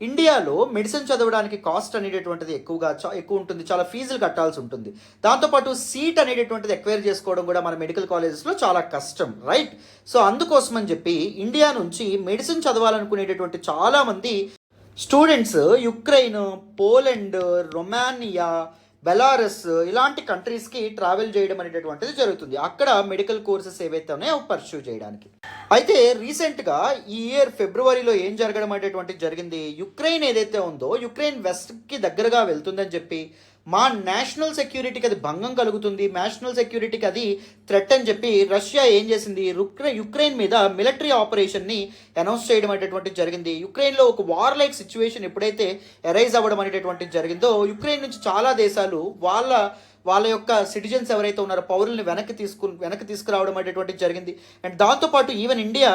ఇండియాలో మెడిసిన్ చదవడానికి కాస్ట్ అనేటటువంటిది ఎక్కువ ఉంటుంది, చాలా ఫీజులు కట్టాల్సి ఉంటుంది. దాంతోపాటు సీట్ అనేటటువంటిది ఎక్వైర్ చేసుకోవడం కూడా మన మెడికల్ కాలేజెస్లో చాలా కష్టం, రైట్? సో అందుకోసం అని చెప్పి ఇండియా నుంచి మెడిసిన్ చదవాలనుకునేటటువంటి చాలామంది students Ukraine, Poland, Romania, Belarus ఇలాంటి కంట్రీస్కి ట్రావెల్ చేయడం అనేటటువంటిది జరుగుతుంది, అక్కడ మెడికల్ కోర్సెస్ ఏవైతే ఉన్నాయో పర్స్యూ చేయడానికి. అయితే రీసెంట్గా ఈ ఇయర్ ఫిబ్రవరిలో ఏం జరగడం అనేటటువంటిది జరిగింది, యుక్రెయిన్ ఏదైతే ఉందో యుక్రెయిన్ వెస్ట్కి దగ్గరగా వెళ్తుందని చెప్పి, మా నేషనల్ సెక్యూరిటీకి అది భంగం కలుగుతుంది, నేషనల్ సెక్యూరిటీకి అది థ్రెట్ అని చెప్పి రష్యా ఏం చేసింది, యుక్రెయిన్ మీద మిలిటరీ ఆపరేషన్ని అనౌన్స్ చేయడం అనేటటువంటిది జరిగింది. యుక్రెయిన్లో ఒక వార్ లైక్ సిచ్యువేషన్ ఎప్పుడైతే ఎరైజ్ అవ్వడం అనేటటువంటిది జరిగిందో, యుక్రెయిన్ నుంచి చాలా దేశాలు వాళ్ళ యొక్క సిటిజన్స్ ఎవరైతే ఉన్నారో పౌరుల్ని వెనక్కి తీసుకురావడం అనేటటువంటిది జరిగింది. అండ్ దాంతోపాటు ఈవెన్ ఇండియా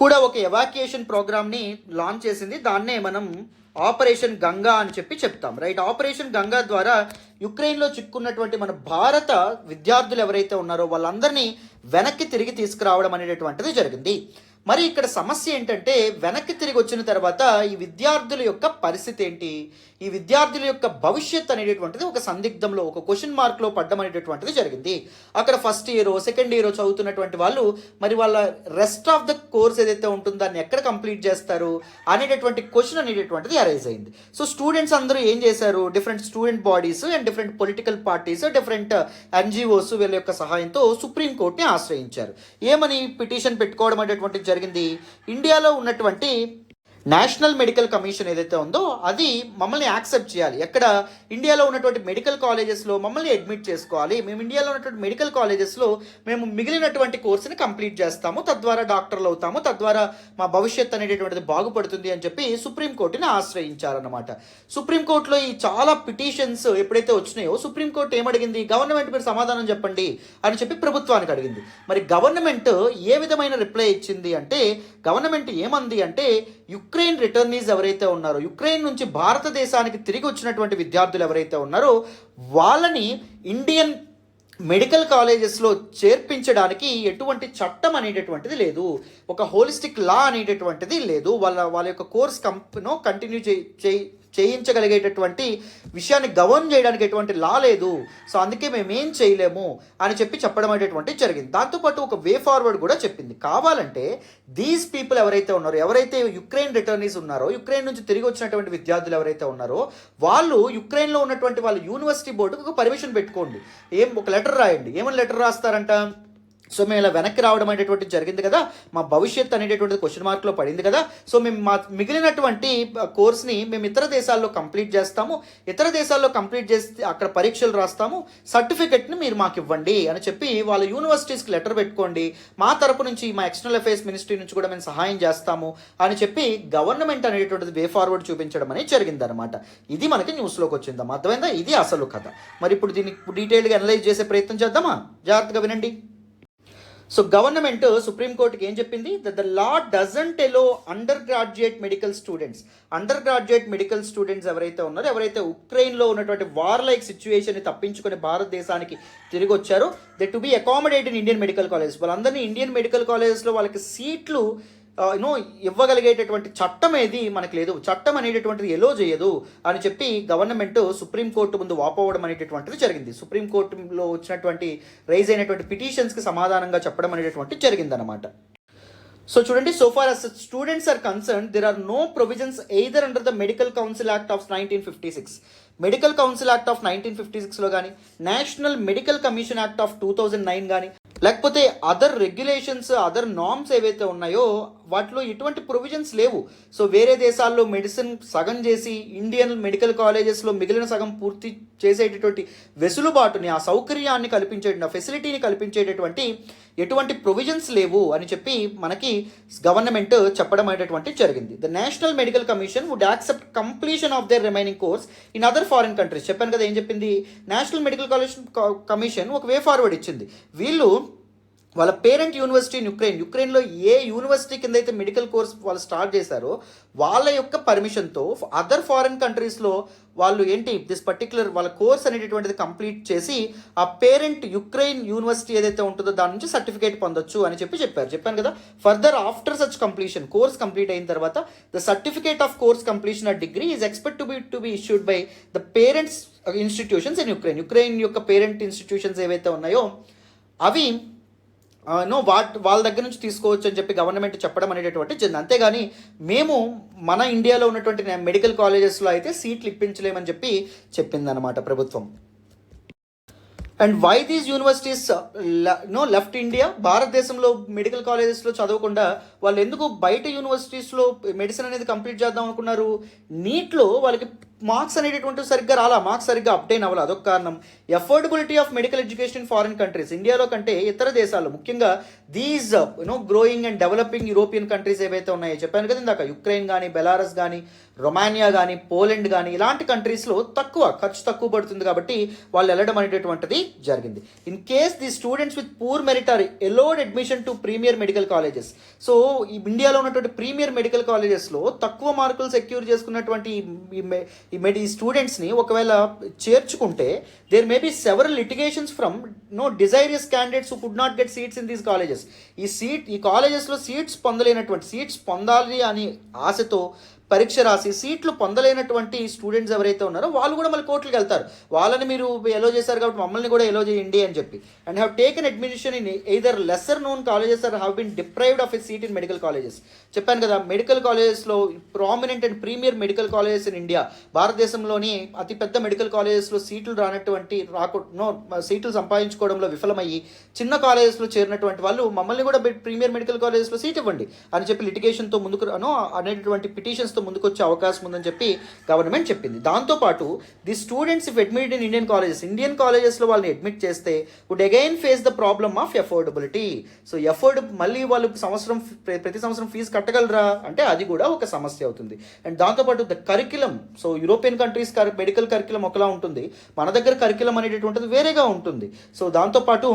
కూడా ఒక ఎవాక్యుయేషన్ ప్రోగ్రామ్ని లాంచ్ చేసింది. దాన్నే మనం ఆపరేషన్ గంగా అని చెప్పి చెప్తాం, రైట్? ఆపరేషన్ గంగా ద్వారా యుక్రెయిన్లో చిక్కున్నటువంటి మన భారత విద్యార్థులు ఎవరైతే ఉన్నారో వాళ్ళందరినీ వెనక్కి తిరిగి తీసుకురావడం అనేటటువంటిది జరిగింది. మరి ఇక్కడ సమస్య ఏంటంటే, వెనక్కి తిరిగి వచ్చిన తర్వాత ఈ విద్యార్థుల యొక్క పరిస్థితి ఏంటి, ఈ విద్యార్థుల యొక్క భవిష్యత్ అనేటటువంటిది ఒక సందిగ్ధంలో, ఒక క్వశ్చన్ మార్క్లో పడ్డం అనేటటువంటిది జరిగింది. అక్కడ ఫస్ట్ ఇయర్, సెకండ్ ఇయర్ చదువుతున్నటువంటి వాళ్ళు మరి వాళ్ళ రెస్ట్ ఆఫ్ ద కోర్స్ ఏదైతే ఉంటుందో దాన్ని ఎక్కడ కంప్లీట్ చేస్తారు అనేటటువంటి క్వశ్చన్ అనేటటువంటిది అరైజ్ అయింది. సో స్టూడెంట్స్ అందరూ ఏం చేశారు, different student bodies and different political parties, different NGOs వీళ్ళ యొక్క సహాయంతో సుప్రీంకోర్టుని ఆశ్రయించారు. ఏమని పిటిషన్ పెట్టుకోవడం అనేటువంటిది జరిగింది, ఇండియాలో ఉన్నటువంటి నేషనల్ మెడికల్ కమిషన్ ఏదైతే ఉందో అది మమ్మల్ని యాక్సెప్ట్ చేయాలి, ఎక్కడ ఇండియాలో ఉన్నటువంటి మెడికల్ కాలేజెస్లో మమ్మల్ని అడ్మిట్ చేసుకోవాలి, మేము ఇండియాలో ఉన్నటువంటి మెడికల్ కాలేజెస్లో మేము మిగిలినటువంటి కోర్సుని కంప్లీట్ చేస్తాము, తద్వారా డాక్టర్లు అవుతాము, తద్వారా మా భవిష్యత్ అనేటటువంటిది బాగుపడుతుంది అని చెప్పి సుప్రీంకోర్టుని ఆశ్రయించారన్నమాట. సుప్రీంకోర్టులో ఈ చాలా పిటిషన్స్ ఎప్పుడైతే వచ్చినాయో సుప్రీంకోర్టు ఏమడిగింది, గవర్నమెంట్ మీరు సమాధానం చెప్పండి అని చెప్పి ప్రభుత్వానికి అడిగింది. మరి గవర్నమెంట్ ఏ విధమైన రిప్లై ఇచ్చింది అంటే, గవర్నమెంట్ ఏమంది అంటే, యుక్రెయిన్ రిటర్నీస్ ఎవరైతే ఉన్నారో, యుక్రెయిన్ నుంచి భారతదేశానికి తిరిగి వచ్చినటువంటి విద్యార్థులు ఎవరైతే ఉన్నారో వాళ్ళని ఇండియన్ మెడికల్ కాలేజెస్లో చేర్పించడానికి ఎటువంటి చట్టం అనేటటువంటిది లేదు, ఒక హోలిస్టిక్ లా అనేటటువంటిది లేదు, వాళ్ళ యొక్క కోర్స్ కంటిన్యూ చేయించగలిగేటటువంటి విషయాన్ని గవర్న్ చేయడానికి ఎటువంటి లా లేదు. సో అందుకే మేమేం చేయలేము అని చెప్పడం అనేటటువంటి జరిగింది. దాంతోపాటు ఒక వే ఫార్వర్డ్ కూడా చెప్పింది, కావాలంటే దీస్ పీపుల్ ఎవరైతే యుక్రెయిన్ రిటర్నీస్ ఉన్నారో, యుక్రెయిన్ నుంచి తిరిగి వచ్చినటువంటి విద్యార్థులు ఎవరైతే ఉన్నారో వాళ్ళు యుక్రెయిన్లో ఉన్నటువంటి వాళ్ళ యూనివర్సిటీ బోర్డుకు ఒక పర్మిషన్ పెట్టుకోండి, ఒక లెటర్ రాయండి. ఏమని లెటర్ రాస్తారంట, సో మేము ఇలా వెనక్కి రావడం అనేటువంటిది జరిగింది కదా, మా భవిష్యత్ అనేటటువంటిది క్వశ్చన్ మార్క్లో పడింది కదా, సో మేము మా మిగిలినటువంటి కోర్స్ని మేము ఇతర దేశాల్లో కంప్లీట్ చేస్తాము, ఇతర దేశాల్లో కంప్లీట్ చేసి అక్కడ పరీక్షలు రాస్తాము, సర్టిఫికెట్ని మీరు మాకు ఇవ్వండి అని చెప్పి వాళ్ళ యూనివర్సిటీస్కి లెటర్ పెట్టుకోండి, మా తరపు నుంచి మా ఎక్స్టర్నల్ అఫైర్స్ మినిస్ట్రీ నుంచి కూడా మేము సహాయం చేస్తాము అని చెప్పి గవర్నమెంట్ అనేటువంటిది వే ఫార్వర్డ్ చూపించడం అనేది జరిగిందనమాట. ఇది మనకి న్యూస్లోకి వచ్చిందమ్మా, అర్థమైందా? ఇది అసలు కథ. మరి ఇప్పుడు దీన్ని డీటెయిల్గా అనలైజ్ చేసే ప్రయత్నం చేద్దామా, జాగ్రత్తగా వినండి. సో గవర్నమెంట్ సుప్రీంకోర్టుకి ఏం చెప్పింది, that the law doesn't allow undergraduate medical students ఎవరైతే ఉన్నారో, ఎవరైతే ఉక్రెయిన్లో ఉన్నటువంటి వార్ లైక్ సిచ్యువేషన్ని తప్పించుకొని భారతదేశానికి తిరిగి వచ్చారో, they to be accommodate in Indian medical colleges, వాళ్ళందరినీ ఇండియన్ మెడికల్ కాలేజెస్లో వాళ్ళకి సీట్లు ఇవ్వగలిగేటటువంటి చట్టం ఏది మనకు లేదు, చట్టం అనేటటువంటిది ఎలో చేయదు అని చెప్పి గవర్నమెంట్ సుప్రీంకోర్టు ముందు వాపోవడం అనేటటువంటిది జరిగింది. సుప్రీంకోర్టులో వచ్చినటువంటి రైజ్ అయినటువంటి పిటిషన్స్కి సమాధానంగా చెప్పడం అనేటటువంటిది జరిగిందనమాట. సో చూడండి, so far as students are concern there are no provisions either under the Medical Council Act of 1956, medical council act of 1956లో కానీ, national medical commission act of 2009 కానీ, లేకపోతే అదర్ రెగ్యులేషన్స్, అదర్ నార్మ్స్ ఏవైతే ఉన్నాయో వాటిలో ఎటువంటి provisions లేవు. So వేరే దేశాల్లో మెడిసిన్ సగం చేసి ఇండియన్ మెడికల్ కాలేజెస్లో మిగిలిన సగం పూర్తి చేసేటటువంటి వెసులుబాటుని, ఆ సౌకర్యాన్ని కల్పించే, ఫెసిలిటీని కల్పించేటటువంటి ఎటువంటి ప్రొవిజన్స్ లేవు అని చెప్పి మనకి గవర్నమెంట్ చెప్పడం అనేటటువంటి జరిగింది. The national medical commission would accept completion of their remaining course in other foreign countries. చెప్పాను కదా ఏం చెప్పింది, నేషనల్ మెడికల్ కమిషన్ ఒక వే ఫార్వర్డ్ ఇచ్చింది. వీళ్ళు వాళ్ళ పేరెంట్ యూనివర్సిటీ ఇన్ యుక్రెయిన్లో ఏ యూనివర్సిటీ కింద అయితే మెడికల్ కోర్స్ వాళ్ళు స్టార్ట్ చేశారో వాళ్ళ యొక్క పర్మిషన్తో అదర్ ఫారిన్ కంట్రీస్లో వాళ్ళు ఏంటి దిస్ పర్టికులర్ వాళ్ళ కోర్స్ అనేటటువంటిది కంప్లీట్ చేసి ఆ పేరెంట్ యుక్రెయిన్ యూనివర్సిటీ ఏదైతే ఉంటుందో దాని నుంచి సర్టిఫికేట్ పొందొచ్చు అని చెప్పాను కదా. Further after such completion, course complete అయిన తర్వాత the certificate of course completion are degree is expect to be issued by the parents institutions in Ukraine యొక్క పేరెంట్ ఇన్స్టిట్యూషన్స్ ఏవైతే ఉన్నాయో అవి వాళ్ళ దగ్గర నుంచి తీసుకోవచ్చు అని చెప్పి గవర్నమెంట్ చెప్పడం అనేటటువంటి జరిగింది. అంతేగాని మేము మన ఇండియాలో ఉన్నటువంటి మెడికల్ కాలేజెస్లో అయితే సీట్లు ఇప్పించలేమని చెప్పి చెప్పిందనమాట ప్రభుత్వం. And why these universities left India, భారతదేశంలో మెడికల్ కాలేజెస్లో చదవకుండా వాళ్ళు ఎందుకు బయట యూనివర్సిటీస్లో మెడిసిన్ అనేది కంప్లీట్ చేద్దాం అనుకున్నారు? నీట్లో వాళ్ళకి మార్క్స్ అనేటటువంటి మార్క్స్ సరిగ్గా అప్టైన్ అవ్వాలి, అదొక కారణం. Affordability of medical education in foreign countries, ఇండియాలో కంటే ఇతర దేశాల్లో, ముఖ్యంగా these growing and developing European countries ఏవైతే ఉన్నాయో చెప్పాను కదా ఇందాక, యుక్రెయిన్ కానీ, బెలారస్ కానీ, రొమానియా కానీ, పోలాండ్ కానీ, ఇలాంటి కంట్రీస్లో ఖర్చు తక్కువ పడుతుంది కాబట్టి వాళ్ళు వెళ్ళడం అనేటటువంటిది జరిగింది. In case the students with poor merit are allowed admission to premier medical colleges. So ఈ ఇండియాలో ఉన్నటువంటి ప్రీమియర్ మెడికల్ కాలేజెస్లో తక్కువ మార్కులు సెక్యూర్ చేసుకున్నటువంటి ఈ స్టూడెంట్స్ని ఒకవేళ చేర్చుకుంటే there may be several litigations from desirous candidates who could not get seats in these colleges. ఈ కాలేజెస్లో సీట్స్ పొందాలి అని ఆశతో పరీక్ష రాసి సీట్లు పొందలేనటువంటి స్టూడెంట్స్ ఎవరైతే ఉన్నారో వాళ్ళు కూడా మళ్ళీ కోర్టులకు వెళ్తారు, వాళ్ళని మీరు ఎలో చేశారు కాబట్టి మమ్మల్ని కూడా ఎలో చేయండి అని చెప్పి. And have taken admission in either lesser known colleges or have been deprived of a seat in medical colleges. చెప్పాను కదా మెడికల్ కాలేజెస్లో prominent and premier medical colleges in India, భారతదేశంలోని అతిపెద్ద మెడికల్ కాలేజెస్లో సీట్లు సంపాదించుకోవడంలో విఫలమయ్యి చిన్న కాలేజెస్లో చేరినటువంటి వాళ్ళు మమ్మల్ని కూడా ప్రీమియర్ మెడికల్ కాలేజెస్లో సీట్ ఇవ్వండి అని చెప్పి లిటిగేషన్తో ముందుకు అనేటటువంటి పిటిషన్స్తో ముందుకు వచ్చే అవకాశం ఉందని చెప్పి గవర్నమెంట్ చెప్పింది. దాంతోపాటు the students if admitted in Indian కాలేజెస్లో వాళ్ళని అడ్మిట్ చేస్తే would again face the problem of affordability. So మళ్ళీ వాళ్ళు ప్రతి సంవత్సరం ఫీజు కట్టగలరా అంటే అది కూడా ఒక సమస్య అవుతుంది. అండ్ దాంతోపాటు the curriculum, so European countries medical curriculum ఒకలా ఉంటుంది, మన దగ్గర కరిక్యులం అనేటటువంటిది వేరేగా ఉంటుంది. సో దాంతోపాటు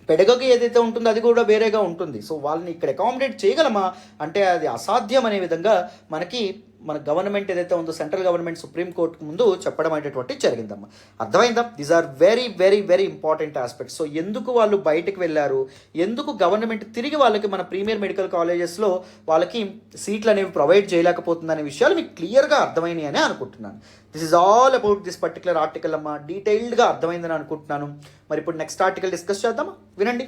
పెడగోగి ఏదైతే ఉంటుందో అది కూడా వేరేగా ఉంటుంది. సో వాళ్ళని ఇక్కడ అకామిడేట్ చేయగలమా అంటే అది అసాధ్యం అనే విధంగా మన గవర్నమెంట్ ఏదైతే ఉందో సెంట్రల్ గవర్నమెంట్ సుప్రీంకోర్టు ముందు చెప్పడం అనేటటువంటి జరిగిందమ్మా. అర్థమైందా? These are very very very important aspects. So ఎందుకు వాళ్ళు బయటకు వెళ్ళారు, ఎందుకు గవర్నమెంట్ తిరిగి వాళ్ళకి మన ప్రీమియర్ మెడికల్ కాలేజెస్లో వాళ్ళకి సీట్లు అనేవి ప్రొవైడ్ చేయలేకపోతుంది అనే విషయాలు మీకు క్లియర్గా అర్థమైనాయి అని అనుకుంటున్నాను. This is all about this particular article అమ్మా. డీటెయిల్డ్గా అర్థమైందని అనుకుంటున్నాను. మరి ఇప్పుడు నెక్స్ట్ ఆర్టికల్ డిస్కస్ చేద్దామా, వినండి.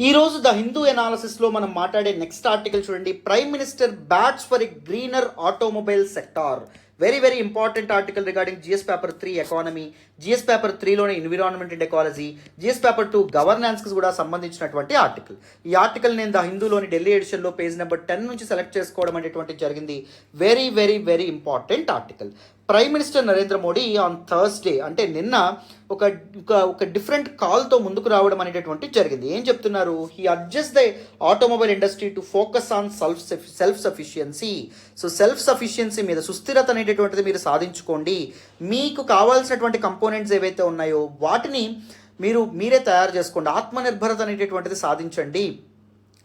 ఈరోజు ద హిందూ ఎనాలిసిస్లో మనం మాట్లాడే నెక్స్ట్ ఆర్టికల్ చూడండి. Prime minister bats for a greener automobile sector. Very very important article regarding GS paper 3 economy, GS paper 3లోనే environment and ecology, GS paper 2 గవర్నెన్స్కి కూడా సంబంధించినటువంటి ఆర్టికల్. ఈ ఆర్టికల్ నేను ద హిందూలోని ఢిల్లీ ఎడిషన్లో పేజ్ నెంబర్ 10 నుంచి సెలెక్ట్ చేసుకోవడం అనేటువంటి జరిగింది. Very very very important article. Prime minister Narendra Modi on Thursday అంటే నిన్న ఒక డిఫరెంట్ కాల్తో ముందుకు రావడం అనేటటువంటి జరిగింది. ఏం చెప్తున్నారు? He adjust the automobile industry to focus on self sufficiency. So self sufficiency మీద, సుస్థిరత అనేటటువంటిది మీరు సాధించుకోండి. మీకు కావాల్సినటువంటి కంపోనెంట్స్ ఏవైతే ఉన్నాయో వాటిని మీరే తయారు చేసుకోండి, ఆత్మనిర్భరత అనేటటువంటిది సాధించండి,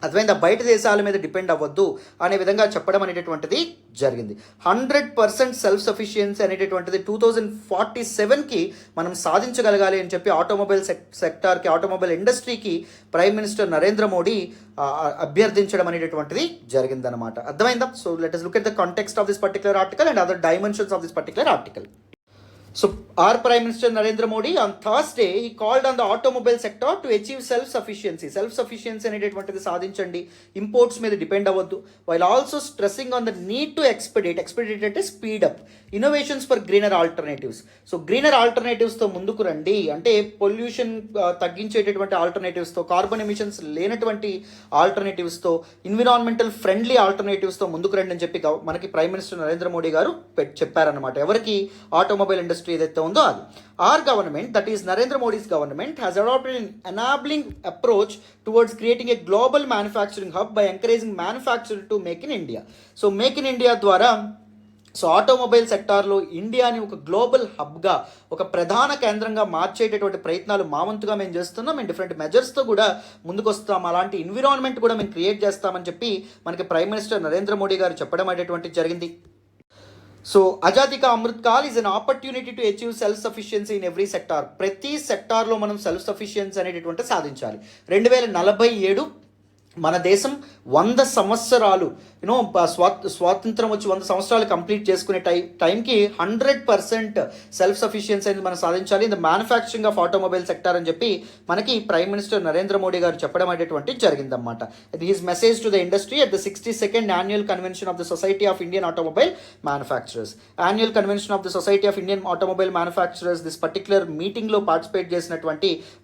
అర్థమైందా, బయట దేశాల మీద డిపెండ్ అవ్వద్దు అనే విధంగా చెప్పడం అనేటటువంటిది జరిగింది. 100% సెల్ఫ్ సఫిషియన్సీ అనేటటువంటిది 2047కి మనం సాధించగలగాలి అని చెప్పి ఆటోమొబైల్ సెక్టార్కి, ఆటోమొబైల్ ఇండస్ట్రీకి ప్రైమ్ మినిస్టర్ నరేంద్ర మోడీ అభ్యర్థించడం అనేటటువంటిది జరిగిందనమాట. అర్థమైందా? So let us look at the context of this particular article and other dimensions of this particular article. So our Prime Minister Narendra Modi on Thursday, he called on the automobile sector to achieve self-sufficiency. Self-sufficiency అనేటటువంటిది సాధించండి, imports మీద depend అవ్వద్దు, while also stressing on the need to expedite అంటే speed up innovations for greener alternatives. So greener ఆల్టర్నేటివ్స్తో ముందుకు రండి, అంటే pollution తగ్గించేటటువంటి ఆల్టర్నేటివ్స్తో, కార్బన్ ఎమిషన్స్ లేనటువంటి ఆల్టర్నేటివ్స్తో, ఎన్విరాన్మెంటల్ ఫ్రెండ్లీ ఆల్టర్నేటివ్స్తో ముందుకు రండి అని చెప్పి మనకి ప్రైమ్ మినిస్టర్ నరేంద్ర మోడీ గారు చెప్పారన్నమాట. ఎవరికి? ఆటోమొబైల్ ఇండస్ట్రీ ఏదైతే ఉందో అది. Our government, that is Narendra Modi's government, has adopted an enabling approach towards creating a global manufacturing hub by encouraging manufacturers to make in India. So make in India ద్వారా automobile సెక్టార్లో ఇండియాని ఒక global హబ్గా, ఒక ప్రధాన కేంద్రంగా మార్చేటటువంటి ప్రయత్నాలు మా వంతుగా మేము చేస్తున్నాం. మేము డిఫరెంట్ మెజర్స్తో కూడా ముందుకు వస్తాం, అలాంటి ఎన్విరాన్మెంట్ కూడా మేము క్రియేట్ చేస్తామని చెప్పి మనకి ప్రైమ్ మినిస్టర్ నరేంద్ర మోడీ గారు చెప్పడం అనేటువంటిది జరిగింది. సో ఆజాదీ కా Amrit call is an opportunity to achieve self sufficiency in every sector. ప్రతి సెక్టార్లో మనం సెల్ఫ్ సఫిషియన్సీ అనేటటువంటి సాధించాలి. 2047 మన దేశం 100 సంవత్సరాలు స్వాతంత్రం వచ్చి 100 సంవత్సరాలు కంప్లీట్ చేసుకునే టైంకి 100% సెల్ఫ్ సఫిషియన్సీ అనేది మనం సాధించాలి in the manufacturing of automobile sector అని చెప్పి మనకి ప్రైమ్ మినిస్టర్ నరేంద్ర మోడీ గారు చెప్పడం అనేటువంటి జరిగిందన్నమాట. His message to the industry at the 62nd annual convention of the society of Indian automobile manufacturers. Annual convention of the society of Indian automobile manufacturers this particular మీటింగ్లో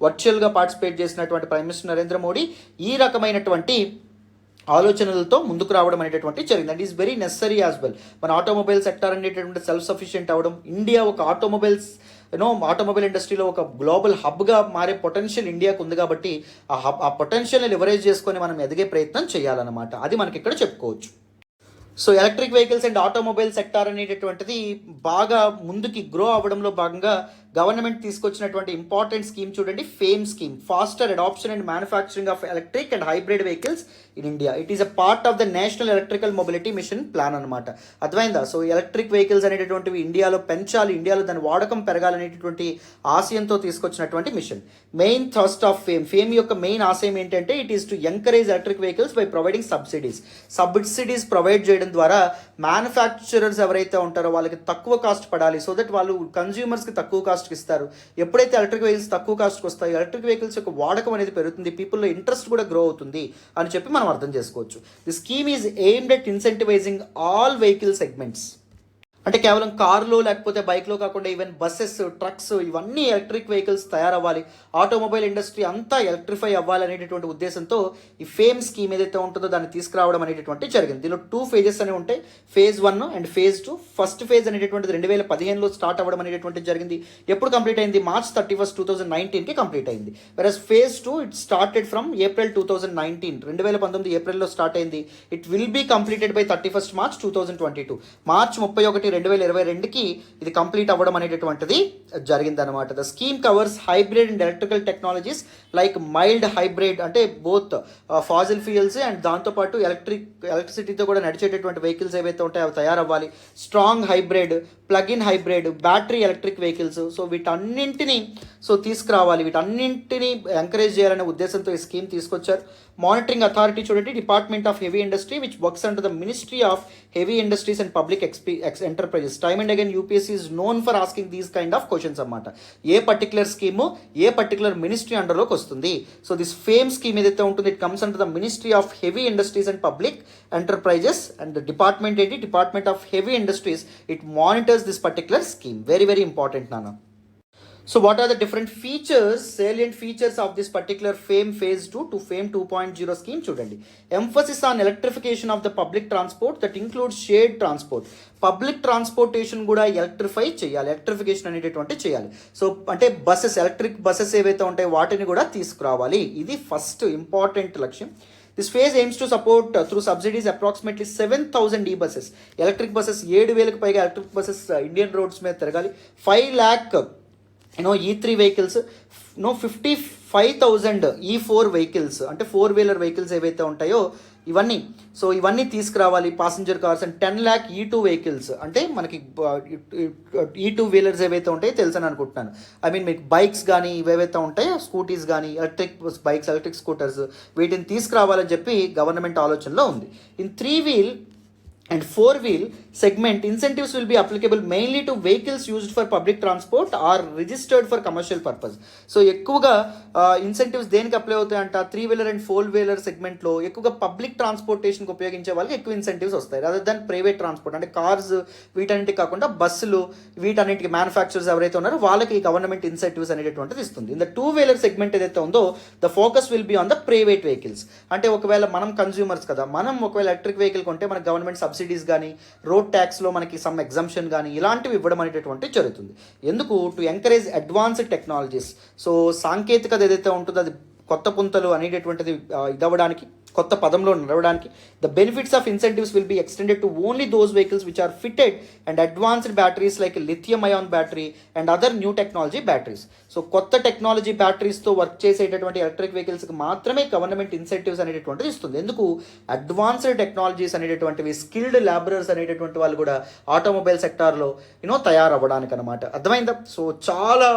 వర్చువల్గా participate చేసినటువంటి prime minister Narendra Modi ఈ రకమైనటువంటి ఆలోచనలతో ముందుకు రావడం అనేటటువంటి జరిగింది. And is very necessary as well. మన ఆటోమొబైల్ సెక్టర్ అనేటటువంటి సెల్ఫ్ సఫిషియెంట్ అవ్వడం, ఇండియా ఒక ఆటోమొబైల్ ఇండస్ట్రీలో ఒక గ్లోబల్ హబ్గా మారే పొటెన్షియల్ ఇండియాకు ఉంది కాబట్టి ఆ పొటెన్షియల్ని లివరేజ్ చేసుకొని మనం ఎదిగే ప్రయత్నం చేయాలన్నమాట. అది మనకి ఇక్కడ చెప్పుకోవచ్చు. So electric vehicles and automobile sector అనేటటువంటిది బాగా ముందుకి గ్రో అవ్వడంలో భాగంగా గవర్నమెంట్ తీసుకొచ్చినటువంటి ఇంపార్టెంట్ స్కీమ్ చూడండి, FAME scheme, faster adoption and manufacturing of electric and hybrid vehicles in India. It is a part of the national electrical mobility mission plan అనమాట. అర్థమైందా? So electric vehicles అనేటటువంటివి ఇండియాలో పెంచాలి, ఇండియాలో దాని వాడకం పెరగాలనేటటువంటి ఆశయంతో తీసుకొచ్చినటువంటి mission. Main thrust of FAME యొక్క మెయిన్ ఆశయం ఏంటంటే it is to encourage electric vehicles by providing subsidies provide చేయడం ద్వారా మ్యానుఫ్యాక్చరర్స్ ఎవరైతే ఉంటారో వాళ్ళకి తక్కువ కాస్ట్ పడాలి, సో దట్ వాళ్ళు కన్జ్యూమర్స్కి తక్కువ కాస్ట్కి ఇస్తారు. ఎప్పుడైతే ఎలక్ట్రిక్ వెహికల్స్ తక్కువ కాస్ట్కి వస్తాయో ఎలక్ట్రిక్ వెహికల్స్ యొక్క వాడకం అనేది పెరుగుతుంది, పీపుల్లో ఇంట్రెస్ట్ కూడా గ్రో అవుతుంది అని చెప్పి మనం అర్థం చేసుకోవచ్చు. The scheme is aimed at incentivising all vehicle segments. అంటే కేవలం కార్లో లేకపోతే బైక్లో కాకుండా ఈవెన్ బస్సెస్, ట్రక్స్ ఇవన్నీ ఎలక్ట్రిక్ వెహికల్స్ తయారవ్వాలి, ఆటోమొబైల్ ఇండస్ట్రీ అంతా ఎలక్ట్రిఫై అవ్వాలి అనేటటువంటి ఉద్దేశంతో ఈ ఫేమ్ స్కీమ్ ఏదైతే ఉంటుందో దాన్ని తీసుకురావడం అనేటటువంటి జరిగింది. దీనిలో 2 phases అనేవి ఉంటాయి, phase 1 and phase 2. First phase అనేటటువంటిది 2015లో స్టార్ట్ అవ్వడం అనేటటువంటి జరిగింది. ఎప్పుడు కంప్లీట్ అయింది? March 31, 2019కి కంప్లీట్ అయింది. Versus phase 2 it started from April 2019, 2019 ఏప్రిల్లో స్టార్ట్ అయింది. It will be completed by 31st March 2022. March 31, 2022కి ఇది కంప్లీట్ అవ్వడం అనేటటువంటిది జరిగిందనమాట. The scheme covers hybrid and electrical technologies like mild hybrid, అంటే బోత్ ఫాజిల్ ఫ్యూయల్స్ అండ్ దాంతోపాటు ఎలక్ట్రిసిటీతో కూడా నడిచేటటువంటి వెహికల్స్ ఏవైతే ఉంటాయో అవి తయారవ్వాలి. Strong hybrid, plug in hybrid, battery electric vehicles, so వీటన్నింటినీ తీసుకురావాలి, వీటన్నింటినీ ఎంకరేజ్ చేయాలనే ఉద్దేశంతో ఈ స్కీమ్ తీసుకొచ్చారు. మానిటరింగ్ అథారిటీ చూడండి, department of heavy industry which works under the ministry of heavy industries and public enterprises. Time and again UPSC is known for asking these kind of questions అన్నమాట. ఏ particular scheme ఏ particular ministry అండర్లోకి వస్తుంది. So this FAME scheme ఏదైతే ఉంటుంది it comes under the ministry of heavy industries and public enterprises and department ఏంటి? Department of heavy industries. It monitors this particular scheme. Very, very important, Nana. So what are the different features, salient features of this particular FAME phase 2 to FAME 2.0 scheme? Chudandi. Emphasis on electrification of the public transport that includes shared transport. Public transportation కూడా electrify చేయాలి, electrification అనేటటువంటి చేయాలి. So అంటే buses, electric buses ఏవైతే ఉంటాయో వాటిని కూడా తీసుకురావాలి. ఇది ఫస్ట్ ఇంపార్టెంట్ లక్ష్యం. This phase aims to support through subsidies approximately 7,000 e-buses. Electric buses 7,000కు పైగా ఎలక్ట్రిక్ బస్సెస్ ఇండియన్ రోడ్స్ మీద తిరగాలి. 5 lakh ఈ3 వెహికల్స్ 55,000 ఈ4 వెహికల్స్ అంటే 4 వీలర్ వెహికల్స్ ఏవైతే ఉంటాయో ఇవన్నీ తీసుకురావాలి passenger cars. And 10 lakh E two vehicles అంటే మనకి ఈ2 వీలర్స్ ఏవైతే ఉంటాయో తెలుసని అనుకుంటున్నాను. ఐ మీన్ మీకు బైక్స్ కానీ ఇవేవైతే ఉంటాయో స్కూటీస్ కానీ ఎలక్ట్రిక్ బైక్స్ ఎలక్ట్రిక్ స్కూటర్స్ వీటిని తీసుకురావాలని చెప్పి గవర్నమెంట్ ఆలోచనలో ఉంది. In 3 wheel and 4 wheel segment, incentives will be applicable mainly to vehicles used for public transport or registered for commercial purpose. So ఎక్కువగా ఇన్సెంటివ్స్ దేనికి అప్లై అవుతాయంట 3 వీలర్ అండ్ 4 వీలర్ సెగ్మెంట్లో ఎక్కువగా public ట్రాన్స్పోర్టేషన్కి ఉపయోగించే వాళ్ళకి ఎక్కువ ఇన్సెంటివ్స్ వస్తాయి అదర్ దాన్ ప్రైవేట్ ట్రాన్స్పోర్ట్. అంటే cars వీటన్నిటికి కాకుండా బస్సులు వీటన్నిటికి మ్యానుఫ్యాక్చరర్స్ ఎవరైతే ఉన్నారో వాళ్ళకి గవర్నమెంట్ ఇన్సెంటివ్స్ అనేటటువంటిది ఇస్తుంది. ఇన్ ద 2 వీలర్ సెగ్మెంట్ ఏదైతే ఉందో the focus will be on the private vehicles. అంటే ఒకవేళ మనం కన్జ్యూమర్స్ కదా, మనం ఒకవేళ ఎలక్ట్రిక్ వెహికల్ కొంటే మనకు గవర్నమెంట్ సబ్సిడీస్ కానీ రోడ్ ట్యాక్స్లో మనకి సమ్ ఎగ్జంప్షన్ కానీ ఇలాంటివి ఇవ్వడం అనేటటువంటి జరుగుతుంది. ఎందుకు? To encourage advanced technologies. So సాంకేతికత ఏదైతే ఉంటుందో అది కొత్త పుంతలు అనేటటువంటిది ఇదవ్వడానికి, కొత్త పదంలో నడవడానికి the benefits of incentives will be extended to only those vehicles which are fitted and advanced batteries like lithium ion battery and other new technology batteries. So కొత్త టెక్నాలజీ బ్యాటరీస్తో వర్క్ చేసేటటువంటి ఎలక్ట్రిక్ వెహికల్స్కి మాత్రమే గవర్నమెంట్ ఇన్సెంటివ్స్ అనేటటువంటిది ఇస్తుంది. ఎందుకు? Advanced technologies అనేటటువంటివి skilled labourers అనేటటువంటి వాళ్ళు కూడా ఆటోమొబైల్ సెక్టార్లో తయారవ్వడానికి అనమాట. అర్థమైందా? సో చాలా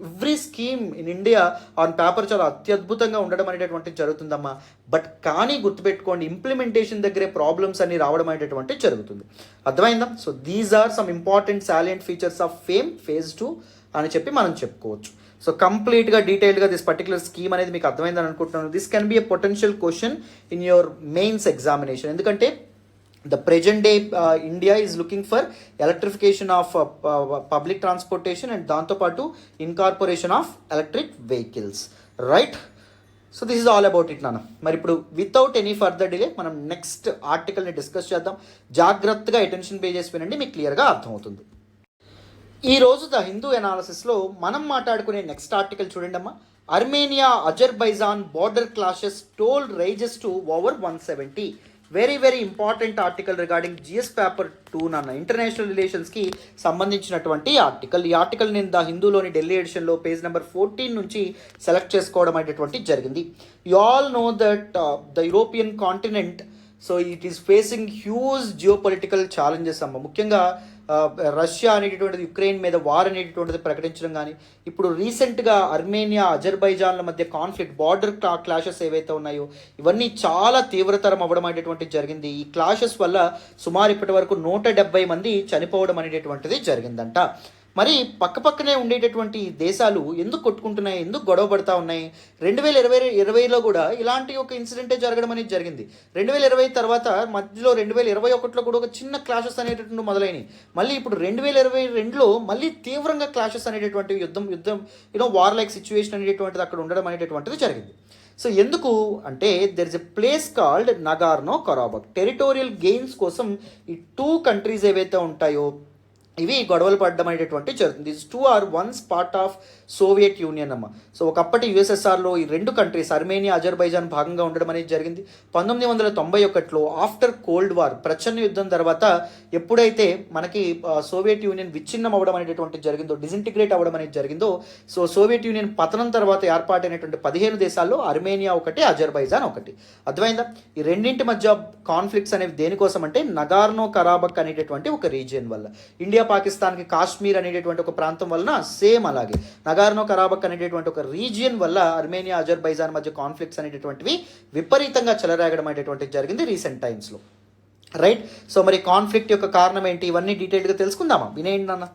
every scheme in India on paper చాలా అత్యద్భుతంగా ఉండడం అనేటటువంటిది జరుగుతుందమ్మా. బట్ కానీ గుర్తుపెట్టుకోండి, ఇంప్లిమెంటేషన్ దగ్గరే ప్రాబ్లమ్స్ అన్ని రావడం అనేటటువంటి జరుగుతుంది. అర్థమైందా? So these are some important salient features of phase 2 అని చెప్పి మనం చెప్పుకోవచ్చు. సో కంప్లీట్గా డీటెయిల్గా దిస్ పర్టికులర్ స్కీమ్ అనేది మీకు అర్థమైందని అనుకుంటున్నాను. This can be a potential question in your mains examination. ఎందుకంటే the present day India is looking for electrification of public transportation and దాంతో పాటు incorporation of electric vehicles, right? So this is all about it నాన్న. మరి ఇప్పుడు without any further delay మనం next ఆర్టికల్ని discuss చేద్దాం. జాగ్రత్తగా attention pay చేసి వినండి, మీకు క్లియర్గా అర్థమవుతుంది. ఈరోజు ద హిందూ ఎనాలిసిస్లో మనం మాట్లాడుకునే నెక్స్ట్ ఆర్టికల్ చూడండి అమ్మా. Armenia Azerbaijan border clashes toll rises to over 170. Very important article regarding GS paper 2 నాన్న. ఇంటర్నేషనల్ రిలేషన్స్కి సంబంధించినటువంటి ఆర్టికల్. ఈ ఆర్టికల్ నేను ద హిందూలోని ఢిల్లీ ఎడిషన్లో పేజ్ నెంబర్ 14 నుంచి సెలెక్ట్ చేసుకోవడం అనేటువంటి జరిగింది. You all know that the European continent so it is facing huge geopolitical challenges అమ్మ. ముఖ్యంగా రష్యా అనేటటువంటిది యుక్రెయిన్ మీద వార్ అనేటటువంటిది ప్రకటించడం కానీ, ఇప్పుడు రీసెంట్గా అర్మేనియా అజర్బైజాన్ల మధ్య కాన్ఫ్లిక్ట్ బార్డర్ క్లాషెస్ ఏవైతే ఉన్నాయో ఇవన్నీ చాలా తీవ్రతరం అవ్వడం అనేటువంటిది జరిగింది. ఈ క్లాషెస్ వల్ల సుమారు ఇప్పటి వరకు 170 మంది చనిపోవడం అనేటటువంటిది జరిగిందంట. మరి పక్కపక్కనే ఉండేటటువంటి దేశాలు ఎందుకు కొట్టుకుంటున్నాయి, ఎందుకు గొడవ పడతా ఉన్నాయి? 2020లో కూడా ఇలాంటి ఒక ఇన్సిడెంటే జరగడం అనేది జరిగింది. 2020 తర్వాత మధ్యలో 2021లో కూడా ఒక చిన్న క్లాషెస్ అనేటటువంటి మొదలైనవి. మళ్ళీ ఇప్పుడు 2022లో మళ్ళీ తీవ్రంగా క్లాషెస్ అనేటటువంటి యుద్ధం వార్ లైక్ సిచ్యువేషన్ అనేటటువంటిది అక్కడ ఉండడం అనేటటువంటిది జరిగింది. సో ఎందుకు అంటే there is a place called Nagorno Karabakh. Territorial gains కోసం ఈ 2 కంట్రీస్ ఏవైతే ఉంటాయో ఇవి గొడవలు పడడం అనేటటువంటి జరుగుతుంది. These 2 are ones part of Soviet Union అమ్మ. సో ఒకప్పటి యుఎస్ఎస్ఆర్లో ఈ 2 కంట్రీస్ అర్మేనియా అజర్బైజాన్ భాగంగా ఉండడం అనేది జరిగింది. 1991లో ఆఫ్టర్ కోల్డ్ వార్ ప్రచన్న యుద్ధం తర్వాత ఎప్పుడైతే మనకి సోవియట్ యూనియన్ విచ్ఛిన్నం అవ్వడం అనేటటువంటి జరిగిందో, డిసింటిగ్రేట్ అవ్వడం అనేది జరిగిందో, సో సోవియట్ యూనియన్ పతనం తర్వాత ఏర్పాటైనటువంటి 15 దేశాల్లో అర్మేనియా ఒకటి, అజర్బైజాన్ ఒకటి. అర్థమైందా? ఈ రెండింటి మధ్య కాన్ఫ్లిక్ట్స్ అనేవి దేనికోసం అంటే నగార్నో కరాబక్ అనేటటువంటి ఒక రీజియన్ వల్ల. ఇండియా పాకిస్తాన్కి కాశ్మీర్ అనేటటువంటి ఒక ప్రాంతం వలన సేమ్ అలాగే నగార్నో కరాబక్ అనేటటువంటి ఒక రీజియన్ వల్ల అర్మేనియా అజర్బైజాన్ మధ్య కాన్ఫ్లిక్ట్స్ అనేటటువంటివి విపరీతంగా చెలరేగడం అనేటువంటిది జరిగింది రీసెంట్ టైమ్స్లో, రైట్? సో మరి కాన్ఫ్లిక్ట్ యొక్క కారణం ఏంటి, ఇవన్నీ డీటెయిల్గా తెలుసుకుందామా? వినేయండి నాన్న.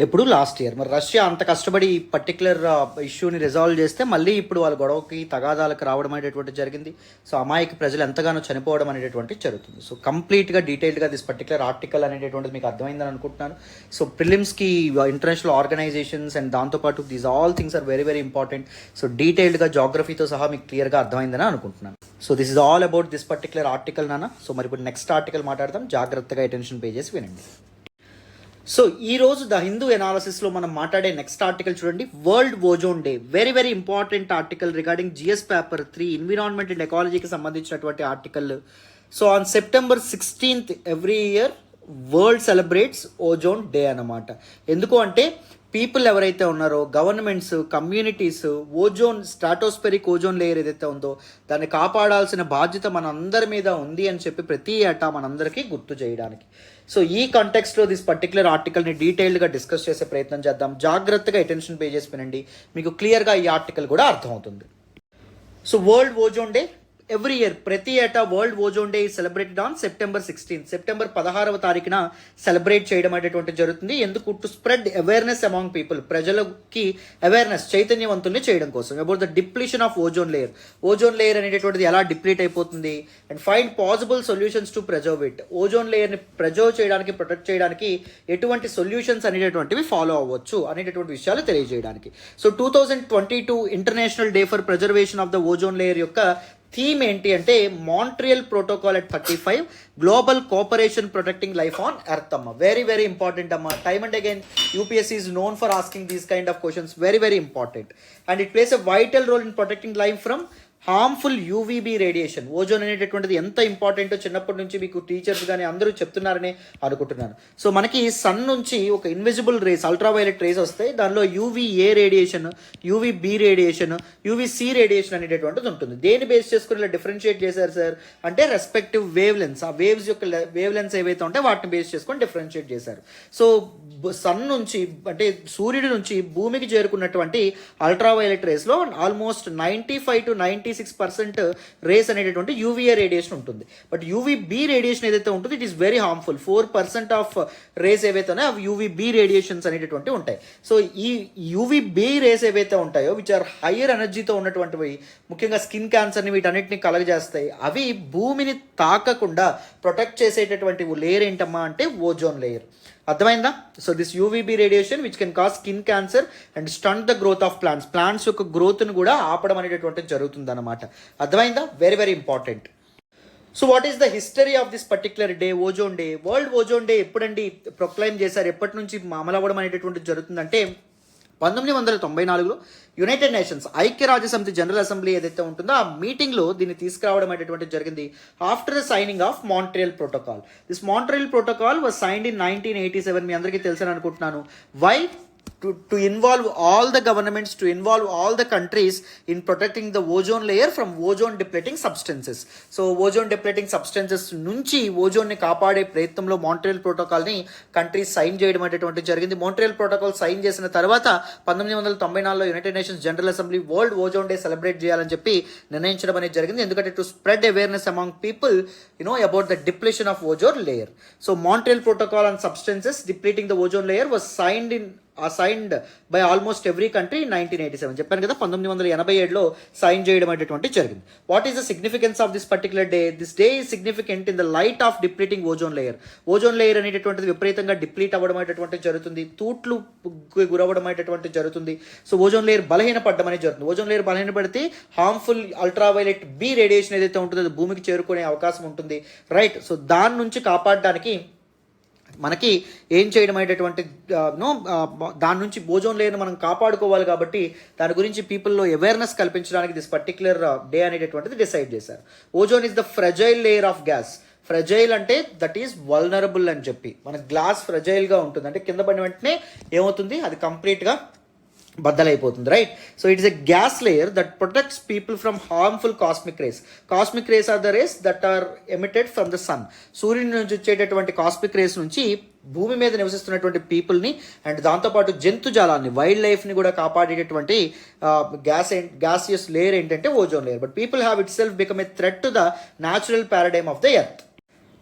ఎప్పుడు లాస్ట్ ఇయర్. మరి రష్యా అంత కష్టపడి ఈ పర్టికులర్ ఇష్యూని రిజాల్వ్ చేస్తే మళ్ళీ ఇప్పుడు వాళ్ళ గొడవకి తగాదాలకు రావడం అనేటువంటి జరిగింది. సో అమాయక ప్రజలు ఎంతగానో చనిపోవడం అనేటువంటి జరుగుతుంది. సో కంప్లీట్గా డీటెయిల్డ్గా దిస్ పర్టికులర్ ఆర్టికల్ అనేటువంటిది మీకు అర్థమైందని అనుకుంటున్నాను. సో ప్రిలిమ్స్కి ఇంటర్నేషనల్ ఆర్గనైజేషన్స్ అండ్ దాంతోపాటు these all things are very very important. So డీటెయిల్డ్గా జాగ్రఫీతో సహా మీకు క్లియర్గా అర్థమైందని అనుకుంటున్నాను. So this is all about this particular article నాన్న. సో మరి ఇప్పుడు నెక్స్ట్ ఆర్టికల్ మాట్లాడదాం, జాగ్రత్తగా అటెన్షన్ పే చేసి వినండి. సో ఈరోజు ద హిందూ ఎనాలిసిస్లో మనం మాట్లాడే నెక్స్ట్ ఆర్టికల్ చూడండి, world ozone day. Very very important article regarding GS paper 3 environment and ఎకాలజీకి సంబంధించినటువంటి article. So on September 16th every year world celebrates ozone day అన్నమాట. ఎందుకు అంటే పీపుల్ ఎవరైతే ఉన్నారో, governments, communities, ozone stratospheric ozone layer ఏదైతే ఉందో దాన్ని కాపాడాల్సిన బాధ్యత మన అందరి మీద ఉంది అని చెప్పి ప్రతి ఏటా మనందరికీ గుర్తు చేయడానికి. సో ఈ కాంటెక్స్ట్లో దిస్ పర్టికులర్ ఆర్టికల్ని డీటెయిల్డ్గా డిస్కస్ చేసే ప్రయత్నం చేద్దాం. జాగ్రత్తగా అటెన్షన్ పే చేసి వినండి, మీకు క్లియర్గా ఈ ఆర్టికల్ కూడా అర్థమవుతుంది. So world ozone day every year, ప్రతి ఏటా world ozone day celebrated on September 16th. September 16వ తారీఖున సెలబ్రేట్ చేయడం అనేటువంటి జరుగుతుంది. ఎందుకు? To spread awareness among people, ప్రజలకి అవేర్నెస్, చైతన్యవంతుల్ని చేయడం కోసం about the depletion of ozone layer. Ozone layer అనేటువంటిది ఎలా డిప్లీట్ అయిపోతుంది and find possible solutions to preserve it. Ozone లేయర్ని ప్రిజర్వ్ చేయడానికి, ప్రొటెక్ట్ చేయడానికి ఎటువంటి సొల్యూషన్స్ అనేటటువంటివి ఫాలో అవ్వచ్చు అనేటటువంటి విషయాలు తెలియజేయడానికి. So 2022 international day for preservation of the ozone layer యొక్క థీమ్ ఏంటి అంటే Montreal protocol at 35 global cooperation protecting life on earth అమ్మ. వెరీ వెరీ ఇంపార్టెంట్ అమ్మ. Time and again UPSC is known for asking these kind of questions. Very very important, and it plays a vital role in protecting life from harmful UVB radiation. Ozone అనేటటువంటిది ఎంత ఇంపార్టెంటో చిన్నప్పటి నుంచి మీకు teachers కానీ అందరూ చెప్తున్నారని అనుకుంటున్నాను. సో మనకి సన్ నుంచి ఒక ఇన్విజిబుల్ రేస్, అల్ట్రావైలెట్ రేస్ వస్తాయి. దానిలో UVA radiation, UVB radiation, UVC radiation అనేటటువంటిది ఉంటుంది. దేని బేస్ చేసుకుని ఇలా డిఫరెన్షియేట్ చేశారు సార్ అంటే రెస్పెక్టివ్ వేవ్ లెన్స్, ఆ వేవ్స్ యొక్క వేవ్ లెన్స్ ఏవైతే ఉంటాయో వాటిని బేస్ చేసుకొని డిఫరెన్షియేట్ చేశారు. సో సన్ నుంచి అంటే సూర్యుడి నుంచి భూమికి చేరుకున్నటువంటి అల్ట్రావైలెట్ రేస్లో ఆల్మోస్ట్ 95 to 96% రేస్ అనేటటువంటి యూవీఏ రేడియేషన్ ఉంటుంది. బట్ యూవీబీ రేడియేషన్ ఏదైతే ఉంటుందో it is very harmful. 4% of rays ఏవైతే ఉన్నాయో అవి యూవీబీ రేడియేషన్స్ అనేటటువంటి ఉంటాయి. సో ఈ యూవీబీ రేస్ ఏవైతే ఉంటాయో విచ్ ఆర్ హయ్యర్ ఎనర్జీతో ఉన్నటువంటివి, ముఖ్యంగా స్కిన్ క్యాన్సర్ని వీటన్నిటిని కలగజేస్తాయి. అవి భూమిని తాకకుండా ప్రొటెక్ట్ చేసేటటువంటి లేయర్ ఏంటమ్మా అంటే ఓజోన్ లేయర్. అర్థమైందా? So this UVB radiation which can cause skin cancer and stunt the growth of plants యొక్క గ్రోత్ను కూడా ఆపడం అనేటటువంటిది జరుగుతుంది అనమాట. అర్థమైందా? Very very important. So what is the history of this particular day, ozone day? World ozone day ఎప్పుడండి proclaim చేశారు, ఎప్పటి నుంచి అమలు అవ్వడం అనేటటువంటిది జరుగుతుందంటే 1994లో యునైటెడ్ నేషన్స్ ఐక్యరాజ్య సమితి జనరల్ అసెంబ్లీ ఏదైతే ఉంటుందో ఆ మీటింగ్లో దీన్ని తీసుకురావడం అనేటువంటిది జరిగింది after the signing off Montreal protocol. This Montreal protocol was signed in 1987. మీ అందరికీ తెలుసని అనుకుంటున్నాను. Why? To involve all the governments, to involve all the countries in protecting the ozone layer from ozone depleting substances. So ozone depleting substances నుంచి ఓజోన్ని కాపాడే ప్రయత్నంలో Montreal ప్రోటోకాల్ని countries sign చేయడం అనేటువంటి జరిగింది. Montreal protocol sign చేసిన తర్వాత 1994లో United Nations General Assembly world ozone day celebrate చేయాలని చెప్పి నిర్ణయించడం అనేది జరిగింది. ఎందుకంటే to spread awareness among people about the depletion of ozone layer. So Montreal protocol on substances depleting the ozone layer was signed by almost every country in 1987. చెప్పాను కదా 1987లో sign చేయడం అనేటువంటి జరిగింది. What is the significance of this particular day? This day is significant in the light of depleting ozone layer. Ozone layer అనేటటువంటిది విపరీతంగా deplete అవ్వడం అనేటువంటిది జరుగుతుంది, తూట్లు గురవడం అనేటటువంటిది జరుగుతుంది. సో ఓజోన్ లేయర్ బలహీనపడడం అనేది జరుగుతుంది. ఓజోన్ లేయర్ బలహీనపడితే హార్మ్ఫుల్ అల్ట్రావైలెట్ బి రేడియేషన్ ఏదైతే ఉంటుందో అది భూమికి చేరుకునే అవకాశం ఉంటుంది, రైట్? సో దాని నుంచి కాపాడడానికి మనకి ఏం చేయడం అనేటటువంటి దాని నుంచి ఓజోన్ లేయర్ని మనం కాపాడుకోవాలి. కాబట్టి దాని గురించి పీపుల్లో అవేర్నెస్ కల్పించడానికి దిస్ పర్టికులర్ డే అనేటటువంటిది డిసైడ్ చేశారు. Ozone is the fragile layer of gas. Fragile అంటే దట్ ఈస్ వల్నరబుల్ అని చెప్పి, మన గ్లాస్ ఫ్రెజైల్గా ఉంటుంది అంటే కింద పడిన వెంటనే ఏమవుతుంది, అది కంప్లీట్గా బద్దలైపోతుంది, right? So it is a gas layer that protects people from harmful cosmic rays. Cosmic rays are the rays that are emitted from the sun. సూర్యుడి నుంచి వచ్చేటటువంటి కాస్మిక్ రేస్ నుంచి భూమి మీద నివసిస్తున్నటువంటి అండ్ దాంతోపాటు జంతుజాలాన్ని, వైల్డ్ లైఫ్ని కూడా కాపాడేటటువంటి గ్యాసియస్ లేయర్ ఏంటంటే ozone layer. But people have it self become a threat to the natural paradigm of the earth.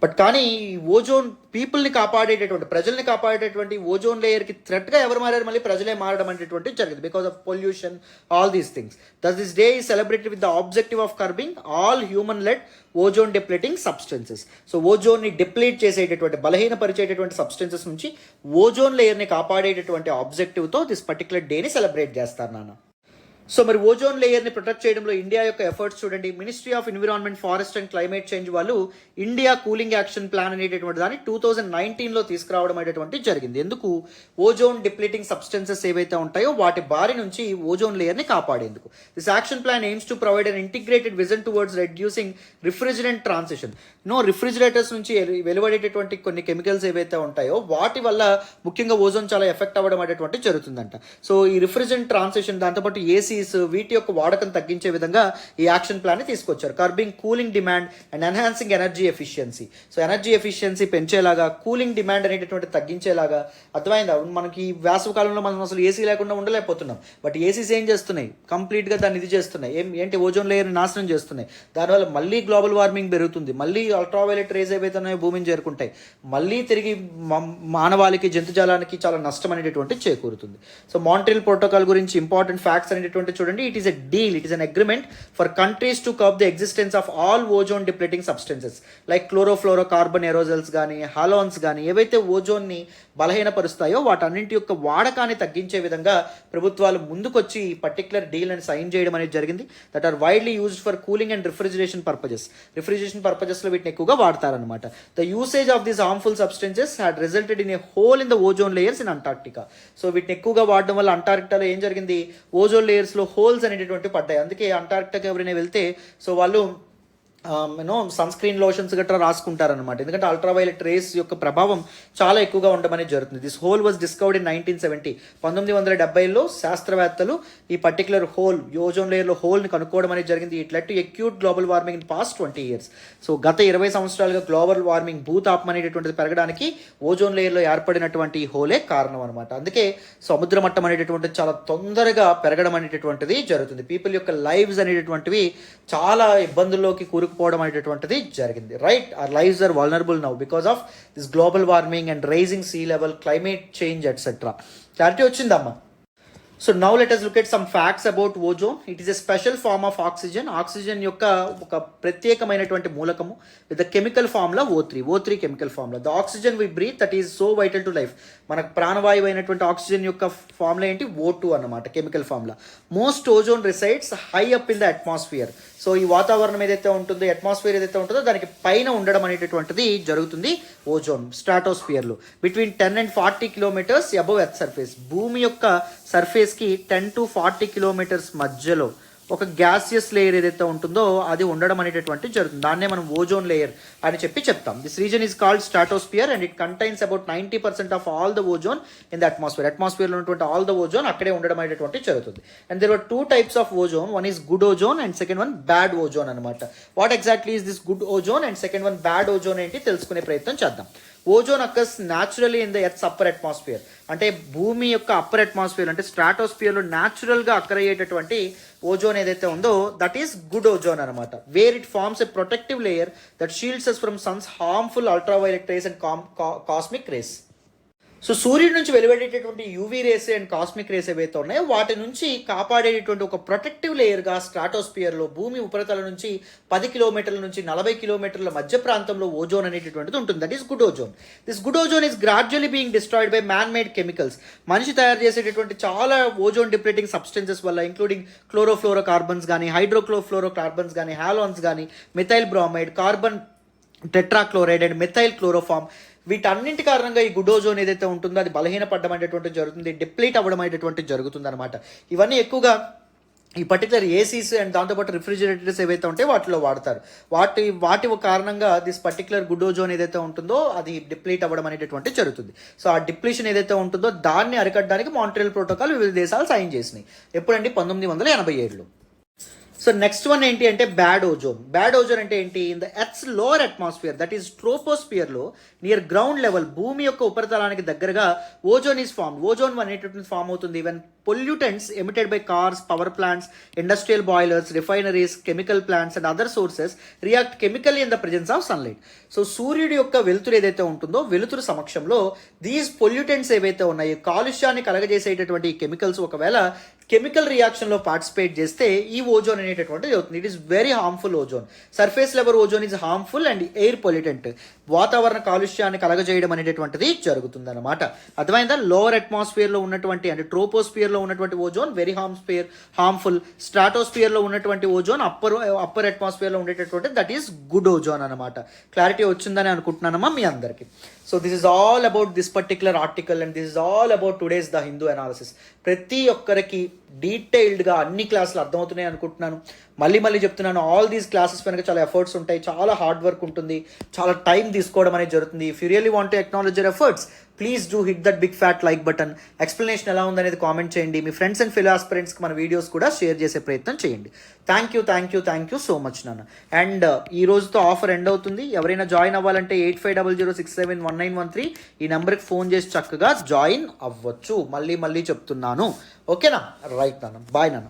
But కానీ ఈ ఓజోన్ పీపుల్ని కాపాడేటటువంటి ప్రజల్ని కాపాడేటటువంటి ఓజోన్ లేయర్కి థ్రెట్గా ఎవరు మారారు, మళ్ళీ ప్రజలే మారడం అనేటువంటి జరిగింది because of pollution, all these things. Thus this day is celebrated with the objective of curbing all human led ozone depleting substances. So ఓజోన్ని డిప్లీట్ చేసేటటువంటి బలహీనపరిచేటటువంటి సబ్స్టెన్సెస్ నుంచి ఓజోన్ లేయర్ని కాపాడేటటువంటి ఆబ్జెక్టివ్తో దిస్ పర్టికులర్ డేని సెలబ్రేట్ చేస్తారు నాన్న. సో మరి ఓజోన్ లేయర్ని ప్రొటెక్ట్ చేయడంలో ఇండియా యొక్క ఎఫర్ట్స్ చూడండి. Ministry of environment, forest and climate change వాళ్ళు ఇండియా కూలింగ్ యాక్షన్ ప్లాన్ అనేటటువంటి దాన్ని 2019లో తీసుకురావడం అనేటువంటి జరిగింది. ఎందుకు? ఓజోన్ డిప్లీటింగ్ సబ్స్టెన్సెస్ ఏవైతే ఉంటాయో వాటి బారి నుంచి ఓజోన్ లేయర్ని కాపాడేందుకు. This action plan AIIMS to provide an integrated vision towards reducing refrigerant transition. Refrigerators నుంచి వెలువడేటటువంటి కొన్ని కెమికల్స్ ఏవైతే ఉంటాయో వాటి వల్ల ముఖ్యంగా ఓజోన్ చాలా ఎఫెక్ట్ అవ్వడం అనేటువంటి జరుగుతుందంట. సో ఈ రిఫ్రిజిరెంట్ ట్రాన్సిషన్, దాంతోపాటు ఏసీ వీటి యొక్క వాడకం తగ్గించే విధంగా ఈ యాక్షన్ ప్లాన్ ని తీసుకొచ్చారు. Curbing cooling demand and enhancing energy efficiency. So energy efficiency పెంచేలాగా, కూలింగ్ డిమాండ్ అనేటటువంటి తగ్గించేలాగా. అర్థమైందా? మనకి వేసవి కాలంలో మనం అసలు ఏసీ లేకుండా ఉండలేకపోతున్నాం. బట్ ఏసీస్ ఏం చేస్తున్నాయి? కంప్లీట్గా దాన్ని ఇది చేస్తున్నాయి. ఏంటి? ఓజోన్ లేయర్ని నాశనం చేస్తున్నాయి. దానివల్ల మళ్ళీ గ్లోబల్ వార్మింగ్ పెరుగుతుంది. మళ్ళీ అల్ట్రావైలెట్ రేస్ ఏవైతే ఉన్నాయో భూమిని చేరుకుంటాయి. మళ్ళీ తిరిగి మానవాళికి, జంతుజాలానికి చాలా నష్టం అనేటటువంటి చేకూరుతుంది. సో మాంట్రియల్ ప్రోటోకాల్ గురించి ఇంపార్టెంట్ ఫ్యాక్ట్స్ అనేటటువంటి చూడండి. It is a deal, it is an agreement for countries to curb the existence of all ozone depleting substances like chlorofluorocarbon aerosols కానీ, హాలోన్స్ కానీ ఏవైతే ఓజోన్ని బలహీనపరుస్తాయో వాటన్నింటి యొక్క వాడకాన్ని తగ్గించే విధంగా ప్రభుత్వాలు ముందుకొచ్చి ఈ పర్టికులర్ డీల్ అని సైన్ చేయడం అనేది జరిగింది. That are widely used for cooling and refrigeration పర్పజెస్లో వీటిని ఎక్కువగా వాడతారనమాట. The usage of these harmful substances had resulted in a hole in the ozone layers in Antarctica. So వీటిని ఎక్కువగా వాడడం వల్ల అంటార్క్టికాలో ఏం జరిగింది? ఓజోన్ లేయర్స్లో హోల్స్ అనేటటువంటి పడ్డాయి. అందుకే అంటార్క్టికా ఎవరైనా వెళ్తే సో వాళ్ళు సన్ స్క్రీన్ లోషన్స్ గట్రా రాసుకుంటారనమాట. ఎందుకంటే అల్ట్రావైలెట్ రేస్ యొక్క ప్రభావం చాలా ఎక్కువగా ఉండమని జరుగుతుంది. This whole was discovered in 1970. 1970లో శాస్త్రవేత్తలు ఈ పర్టికులర్ హోల్, ఓజోన్ లేయర్లో హోల్ని కనుక్కోవడం అనేది జరిగింది. It led to acute global warming in past 20 years. So గత 20 సంవత్సరాలుగా గ్లోబల్ వార్మింగ్, భూతాపం అనేటటువంటిది పెరగడానికి ఓజోన్ లేయర్లో ఏర్పడినటువంటి ఈ హోలే కారణం అనమాట. అందుకే సముద్ర మట్టం అనేటటువంటిది చాలా తొందరగా పెరగడం అనేటటువంటిది జరుగుతుంది. పీపుల్ యొక్క లైవ్స్ అనేటటువంటివి చాలా ఇబ్బందుల్లోకి కూరుకుపోవడం అనేటటువంటిది జరిగింది. Right, our lives are vulnerable now because of this global warming and rising sea level, climate change etcetera. Clarity వచ్చిందమ్మా? So now let us look at some facts about ozone. It is a special form of oxygen. Oxygen యొక్క ఒక ప్రత్యేకమైనటువంటి మూలకము with the chemical formula O3 chemical formula. The oxygen we breathe that is so vital to life. మనకు ప్రాణవాయువు అయినటువంటి oxygen యొక్క formula ఏంటి? O2 అన్నమాట, chemical formula. Most ozone resides high up in the atmosphere. So ఈ వాతావరణం ఏదైతే ఉంటుందో, అట్మాస్ఫియర్ ఏదైతే ఉంటుందో దానికి పైన ఉండడం అనేటటువంటిది జరుగుతుంది ఓజోన్ స్ట్రాటోస్ఫియర్లో. Between 10 and 40 kilometers above earth surface. భూమి యొక్క సర్ఫేస్కి 10 to 40 kilometers మధ్యలో ఒక గ్యాసియస్ లేయర్ ఏదైతే ఉంటుందో అది ఉండడం అనేటటువంటి జరుగుతుంది. దాన్నే మనం ఓజోన్ లేయర్ అని చెప్తాం. This region is called stratosphere and it contains about 90% of all the ozone in the atmosphere. అట్మాస్ఫియర్లో ఉన్నటువంటి ఆల్ ద ఓజోన్ అక్కడే ఉండడం అనేటటువంటి జరుగుతుంది. And there are 2 types of ozone. One is good ozone and second one bad ozone అనమాట. What exactly is this good ozone and second one bad ozone ఏంటి తెలుసుకునే ప్రయత్నం చేద్దాం. Ozone occurs naturally in the earth's upper atmosphere. అంటే భూమి యొక్క upper atmosphere అంటే స్ట్రాటోస్ఫియర్లో న్యాచురల్గా అక్కర్ అయ్యేటటువంటి ఓజోన్ ఏదైతే ఉందో దట్ ఈస్ గుడ్ ఓజోన్ అనమాట. Where it forms a protective layer that shields us from sun's harmful ultraviolet rays and cosmic rays. So సూర్యుడి నుంచి వెలువడేటటువంటి UV rays and cosmic rays ఏవైతే ఉన్నాయో వాటి నుంచి కాపాడేటటువంటి ఒక ప్రొటెక్టివ్ లేయర్గా స్ట్రాటోస్ఫియర్లో భూమి ఉపరితల నుంచి 10 kilometers నుంచి 40 kilometers మధ్య ప్రాంతంలో ఓజోన్ అనేటటువంటిది ఉంటుంది. That is good ozone. This good ozone is gradually being destroyed by man made chemicals. మనిషి తయారు చేసేటటువంటి చాలా ఓజోన్ డిప్లీటింగ్ సబ్స్టెన్సెస్ వల్ల, ఇంక్లూడింగ్ క్లోరోఫ్లోరో కార్బన్స్ కానీ, హైడ్రోక్లోఫ్లోరో కార్బన్స్ కానీ, హాలోన్స్ కానీ, methyl bromide, carbon tetrachloride and methyl chloroform, వీటన్నింటి కారణంగా ఈ గుడ్ ఓజోన్ ఏదైతే ఉంటుందో అది బలహీనపడడం అనేటువంటి జరుగుతుంది, డిప్లీట్ అవ్వడం అనేటువంటి జరుగుతుంది అనమాట. ఇవన్నీ ఎక్కువగా ఈ పర్టికులర్ ఏసీస్ అండ్ దాంతోపాటు రిఫ్రిజిరేటర్స్ ఏవైతే ఉంటాయో వాటిలో వాడతారు. వాటి కారణంగా దిస్ పర్టికులర్ గుడ్ ఓజోన్ ఏదైతే ఉంటుందో అది డిప్లీట్ అవ్వడం అనేటటువంటి జరుగుతుంది. సో ఆ డిప్లీషన్ ఏదైతే ఉంటుందో దాన్ని అరికట్టడానికి మాంట్రియల్ ప్రోటోకాల్ వివిధ దేశాలు సైన్ చేసినాయి. ఎప్పుడండి? 1987లో. సో నెక్స్ట్ వన్ ఏంటి అంటే బ్యాడ్ ఓజోన్. బ్యాడ్ ఓజోన్ అంటే ఏంటి? In the earth's lower atmosphere, that is ట్రోపోస్ఫియర్లో నియర్ గ్రౌండ్ లెవెల్, భూమి యొక్క ఉపరితలానికి దగ్గరగా ఓజోన్ ఈజ్ ఫార్మ్. ఓజోన్ అనేటటువంటి ఫామ్ అవుతుంది when pollutants emitted by cars, power plants, industrial boilers, refineries, chemical plants and other sources react chemically in the presence of sunlight. So సూర్యుడి యొక్క వెలుతురు ఏదైతే ఉంటుందో, వెలుతురు సమక్షంలో దీస్ పొల్యూటెంట్స్ ఏవైతే ఉన్నాయో, కాలుష్యాన్ని కలగజేసేటటువంటి కెమికల్స్ ఒకవేళ కెమికల్ రియాక్షన్లో పార్టిసిపేట్ చేస్తే ఈ ఓజోన్ అనేటటువంటిది అవుతుంది. It is very harmful ozone. Surface level ozone is harmful and air pollutant. వాతావరణ కాలుష్యాన్ని కలగజేయడం అనేటటువంటిది జరుగుతుంది అనమాట. అర్థమైందా? లోవర్ అట్మాస్ఫియర్లో ఉన్నటువంటి అంటే ట్రోపోస్ఫియర్లో ఉన్నటువంటి ఓజోన్ వెరీ హార్మ్ఫుల్. స్ట్రాటోస్ఫియర్లో ఉన్నటువంటి ఓజోన్ అప్పర్ అట్మాస్ఫియర్లో ఉండేటటువంటి దట్ ఈస్ గుడ్ ఓజోన్ అనమాట. క్లారిటీ వచ్చిందని అనుకుంటున్నానమ్మా మీ అందరికీ. So this is all about this particular article and this is all about today's the Hindu analysis. ప్రతి ఒక్కరికి డీటెయిల్డ్గా అన్ని క్లాసులు అర్థమవుతున్నాయి అనుకుంటున్నాను. మళ్ళీ చెప్తున్నాను, ఆల్ దీస్ క్లాసెస్ వెనక చాలా ఎఫర్ట్స్ ఉంటాయి, చాలా హార్డ్ వర్క్ ఉంటుంది, చాలా టైం తీసుకోవడం అనేది జరుగుతుంది. If you really want to acknowledge your efforts, please do hit that big fat like button. Explanation ఎలా ఉందనేది కామెంట్ చేయండి. మీ ఫ్రెండ్స్ అండ్ ఫెలో ఆస్పిరెంట్స్కి మన వీడియోస్ కూడా షేర్ చేసే ప్రయత్నం చేయండి. థ్యాంక్ యూ సో మచ్ నాన్న. అండ్ ఈ రోజుతో ఆఫర్ ఎండ్ అవుతుంది. ఎవరైనా జాయిన్ అవ్వాలంటే 8500671913 ఈ నెంబర్కి ఫోన్ చేసి చక్కగా జాయిన్ అవ్వచ్చు. మళ్ళీ చెప్తున్నాను. ఓకేనా? రైట్ నాన్న. బాయ్ నాన్న.